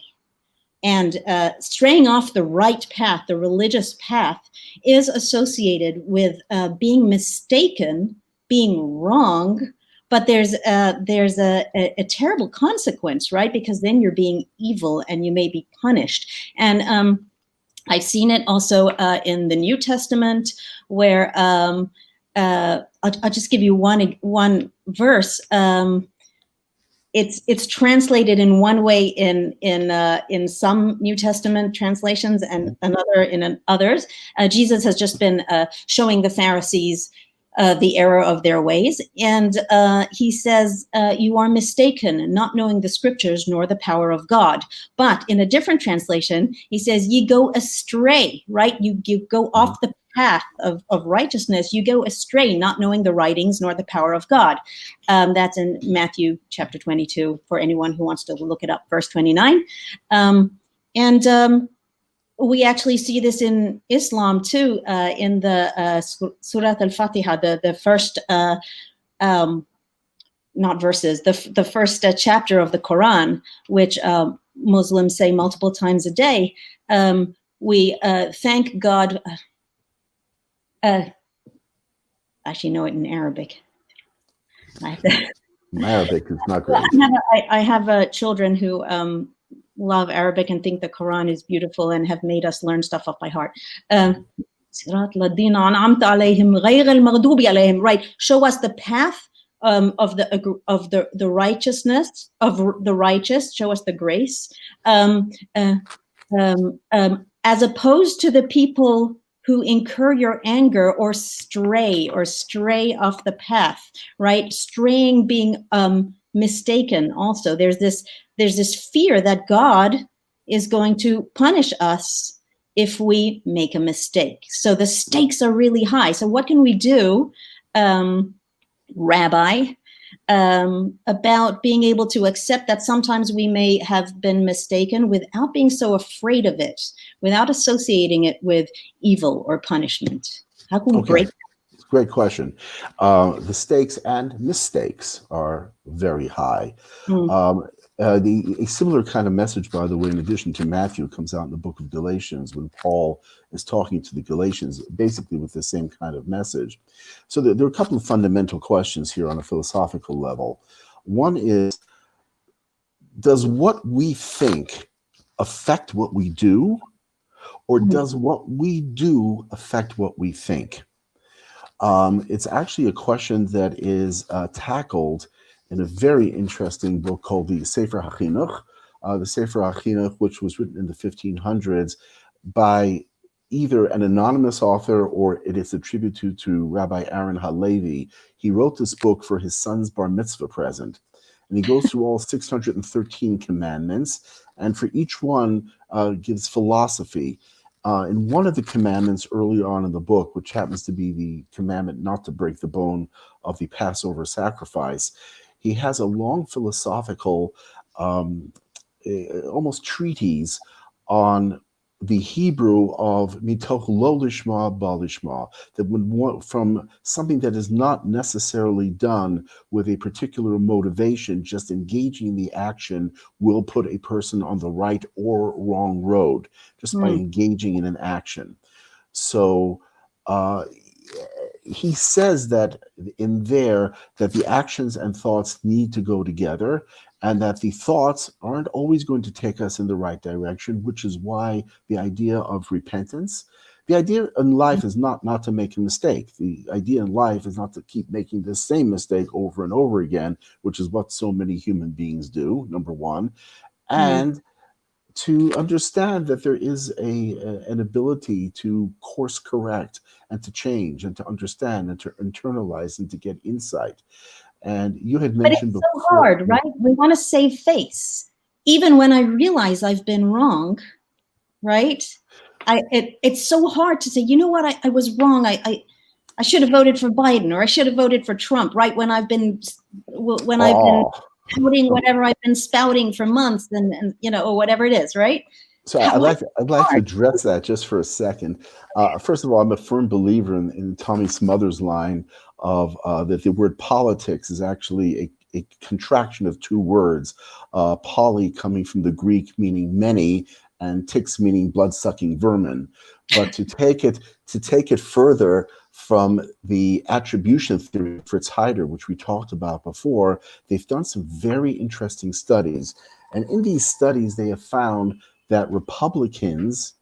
and straying off the right path, the religious path, is associated with being mistaken, being wrong, but there's a terrible consequence, right? Because then you're being evil and you may be punished. And I've seen it also in the New Testament, where I'll just give you one verse. It's translated in one way in some New Testament translations and another in others. Jesus has just been showing the Pharisees the error of their ways, and he says, "You are mistaken, not knowing the scriptures nor the power of God." But in a different translation, he says, "Ye go astray," right? You go off the path of righteousness, you go astray, not knowing the writings nor the power of God. That's in Matthew chapter 22, for anyone who wants to look it up, verse 29. We actually see this in Islam too, in the Surat al-Fatiha, the first, not verses, the first chapter of the Quran, which Muslims say multiple times a day. We thank God. Actually know it in Arabic. Arabic is not great. I have children who love Arabic and think the Quran is beautiful and have made us learn stuff off by heart. Right, show us the path of the righteousness of the righteous. Show us the grace, as opposed to the people who incur your anger or stray off the path, right? Straying, being mistaken. Also, there's this fear that God is going to punish us if we make a mistake. So the stakes are really high. So what can we do, Rabbi, about being able to accept that sometimes we may have been mistaken without being so afraid of it, without associating it with evil or punishment? How can we break that? Great question. The stakes and mistakes are very high. A similar kind of message, by the way, in addition to Matthew, comes out in the book of Galatians when Paul is talking to the Galatians, basically with the same kind of message. So there are a couple of fundamental questions here on a philosophical level. One is, does what we think affect what we do, or does what we do affect what we think? It's actually a question that is tackled in a very interesting book called the Sefer HaChinuch, which was written in the 1500s by either an anonymous author or it is attributed to Rabbi Aaron Halevi. He wrote this book for his son's bar mitzvah present, and he goes through all 613 commandments, and for each one gives philosophy. In one of the commandments early on in the book, which happens to be the commandment not to break the bone of the Passover sacrifice, he has a long philosophical, almost treatise on the Hebrew of mitoch lo lishma ba lishma, that from something that is not necessarily done with a particular motivation, just engaging the action will put a person on the right or wrong road, just by engaging in an action. So he says that in there that the actions and thoughts need to go together, and that the thoughts aren't always going to take us in the right direction, which is why the idea of repentance, the idea in life is not to make a mistake. The idea in life is not to keep making the same mistake over and over again, which is what so many human beings do, number one. And to understand that there is an ability to course correct and to change and to understand and to internalize and to get insight. And you had mentioned before. But it's so hard, right? We want to save face. Even when I realize I've been wrong, right? It's so hard to say, you know what, I was wrong. I should have voted for Biden, or I should have voted for Trump, right? When I've been spouting whatever I've been spouting for months and or whatever it is, right? So I'd like to address that just for a second. First of all, I'm a firm believer in Tommy Smothers' line of that the word politics is actually a contraction of two words, poly coming from the Greek meaning many, and ticks meaning blood-sucking vermin. But to take it further from the attribution theory of Fritz Heider, which we talked about before, they've done some very interesting studies. And in these studies, they have found that Republicans,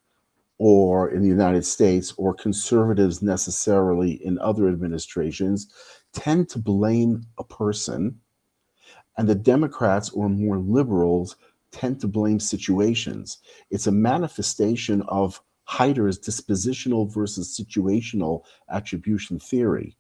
or in the United States, or conservatives necessarily in other administrations, tend to blame a person, and the Democrats or more liberals tend to blame situations. It's a manifestation of Heider's dispositional versus situational attribution theory.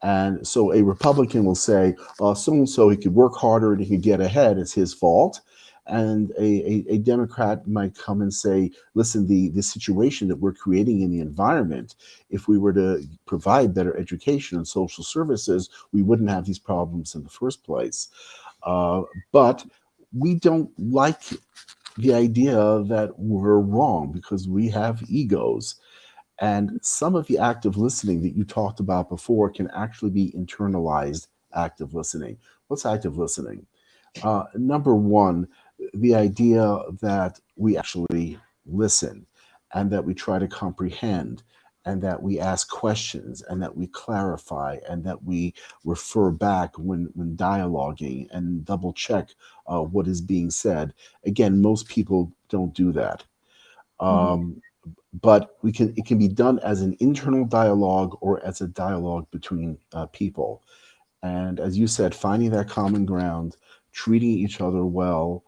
And so a Republican will say, so-and-so, he could work harder and he could get ahead, it's his fault. And a Democrat might come and say, listen, the situation that we're creating in the environment, if we were to provide better education and social services, we wouldn't have these problems in the first place. But we don't like the idea that we're wrong because we have egos. And some of the active listening that you talked about before can actually be internalized active listening. What's active listening? Number one, the idea that we actually listen and that we try to comprehend and that we ask questions and that we clarify and that we refer back when dialoguing and double check what is being said. Again, most people don't do that. But it can be done as an internal dialogue or as a dialogue between people. And as you said, finding that common ground, treating each other well,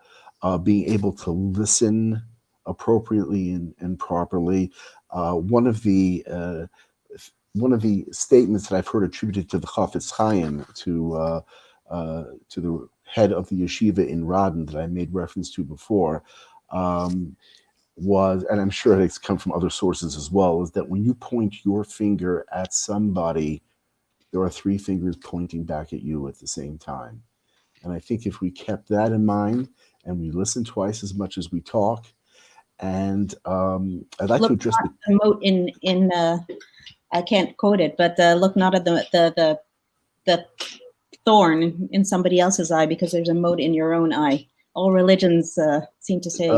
being able to listen appropriately and properly. One of the statements that I've heard attributed to the Chafetz Chaim, to the head of the yeshiva in Radin that I made reference to before, was, and I'm sure it's come from other sources as well, is that when you point your finger at somebody, there are three fingers pointing back at you at the same time. And I think if we kept that in mind and we listen twice as much as we talk, and I'd like to address the note in I can't quote it, but look not at the thorn in somebody else's eye, because there's a mote in your own eye. All religions seem to say,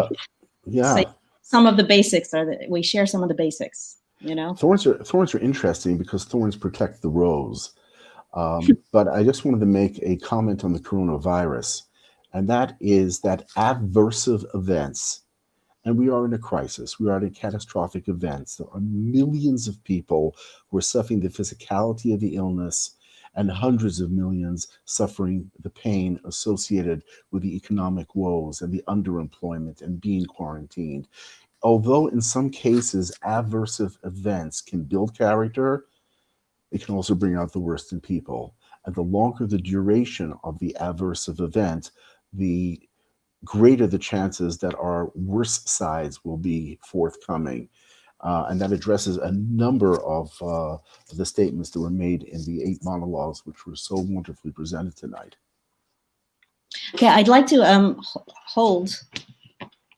say some of the basics are that we share some of the basics. You know, thorns are interesting because thorns protect the rose. But I just wanted to make a comment on the coronavirus, and that is that aversive events, and we are in a crisis, we are in catastrophic events. There are millions of people who are suffering the physicality of the illness, and hundreds of millions suffering the pain associated with the economic woes and the underemployment and being quarantined. Although in some cases aversive events can build character, it can also bring out the worst in people. And the longer the duration of the aversive event, the greater the chances that our worst sides will be forthcoming. And that addresses a number of the statements that were made in the 8 monologues, which were so wonderfully presented tonight. Okay, I'd like to hold,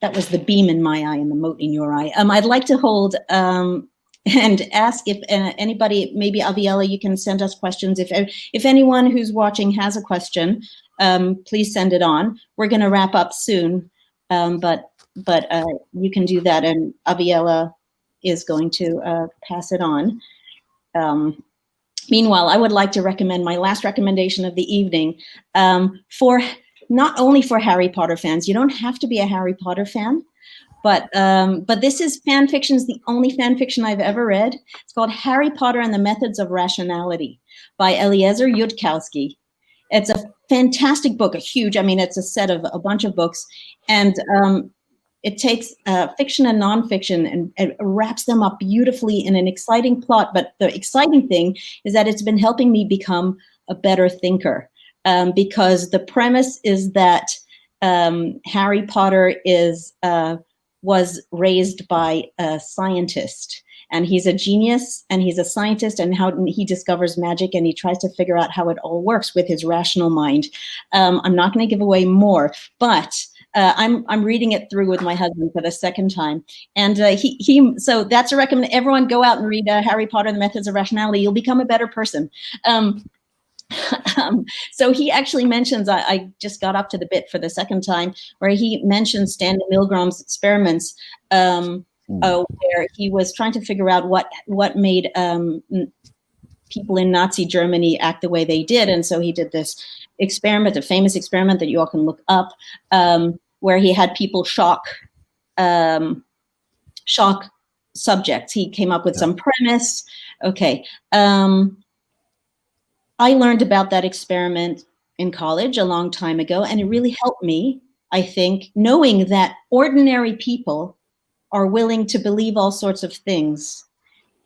that was the beam in my eye and the mote in your eye. I'd like to hold and ask if anybody, maybe Aviella, you can send us questions. If anyone who's watching has a question, please send it on. We're going to wrap up soon, but you can do that, and Aviella is going to pass it on. Meanwhile, I would like to recommend my last recommendation of the evening for not only for Harry Potter fans. You don't have to be a Harry Potter fan, but this is fan fiction. Is the only fan fiction I've ever read. It's called Harry Potter and the Methods of Rationality by Eliezer Yudkowsky. It's a fantastic book, it's a set of a bunch of books, and it takes fiction and nonfiction and wraps them up beautifully in an exciting plot. But the exciting thing is that it's been helping me become a better thinker, because the premise is that Harry Potter was raised by a scientist, and he's a genius and he's a scientist, and how he discovers magic, and he tries to figure out how it all works with his rational mind. I'm not going to give away more, but I'm reading it through with my husband for the second time, and so that's a recommend. Everyone go out and read Harry Potter and the Methods of Rationality. You'll become a better person. So he actually mentions, I just got up to the bit for the second time, where he mentions Stanley Milgram's experiments, where he was trying to figure out what made people in Nazi Germany act the way they did. And so he did this experiment, a famous experiment that you all can look up, where he had people shock subjects. He came up with some premise. Okay. I learned about that experiment in college a long time ago, and it really helped me, I think, knowing that ordinary people are willing to believe all sorts of things,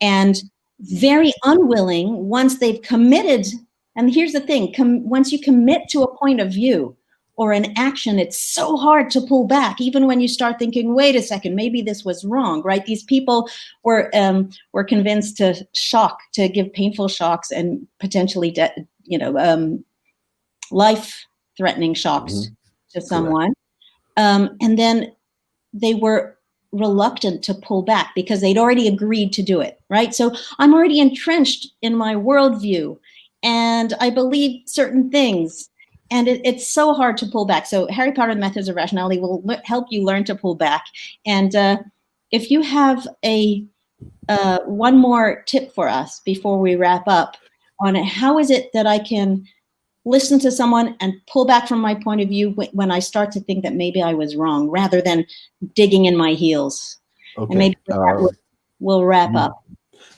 and very unwilling once they've committed. And here's the thing, once you commit to a point of view or an action, it's so hard to pull back, even when you start thinking, wait a second, maybe this was wrong, right? These people were convinced to give painful shocks and potentially, life-threatening shocks to someone. And then they were reluctant to pull back because they'd already agreed to do it, right? So I'm already entrenched in my worldview, and I believe certain things. And it's so hard to pull back. So Harry Potter and the Methods of Rationality will help you learn to pull back. And if you have one more tip for us before we wrap up on how is it that I can listen to someone and pull back from my point of view when I start to think that maybe I was wrong, rather than digging in my heels. Okay. And maybe we'll wrap up.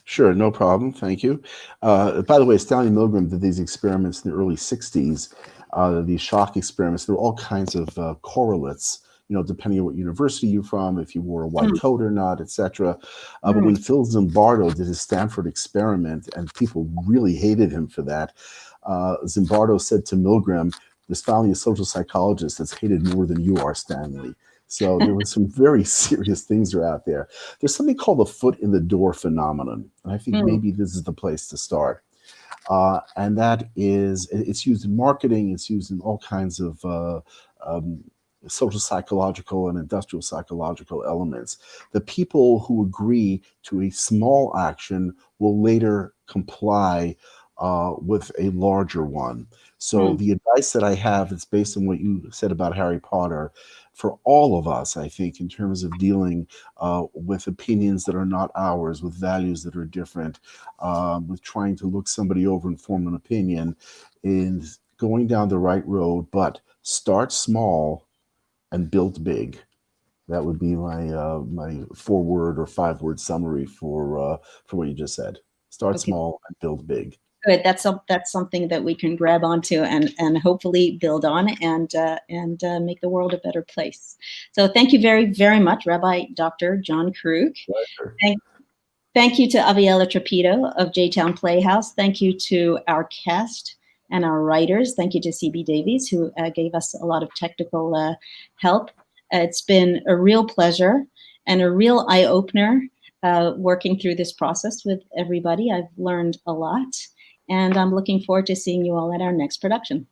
Sure, no problem. Thank you. By the way, Stanley Milgram did these experiments in the early 60s. These shock experiments, there were all kinds of correlates, depending on what university you're from, if you wore a white coat or not, etc. But when Phil Zimbardo did his Stanford experiment, and people really hated him for that, Zimbardo said to Milgram, "There's finally a social psychologist that's hated more than you are, Stanley." So there were some very serious things that are out there. There's something called the foot in the door phenomenon. And I think maybe this is the place to start. And that is, it's used in marketing, it's used in all kinds of social psychological and industrial psychological elements. The people who agree to a small action will later comply with a larger one. So the advice that I have is based on what you said about Harry Potter. For all of us, I think, in terms of dealing with opinions that are not ours, with values that are different, with trying to look somebody over and form an opinion, is going down the right road, but start small and build big. That would be my my 4-word or 5-word summary for what you just said. Start small and build big. Good. That's something that we can grab onto and hopefully build on and make the world a better place. So thank you very, very much, Rabbi Dr. John Krug. Thank you to Aviella Trapido of J-Town Playhouse. Thank you to our cast and our writers. Thank you to CB Davies, who gave us a lot of technical help. It's been a real pleasure and a real eye-opener working through this process with everybody. I've learned a lot. And I'm looking forward to seeing you all at our next production.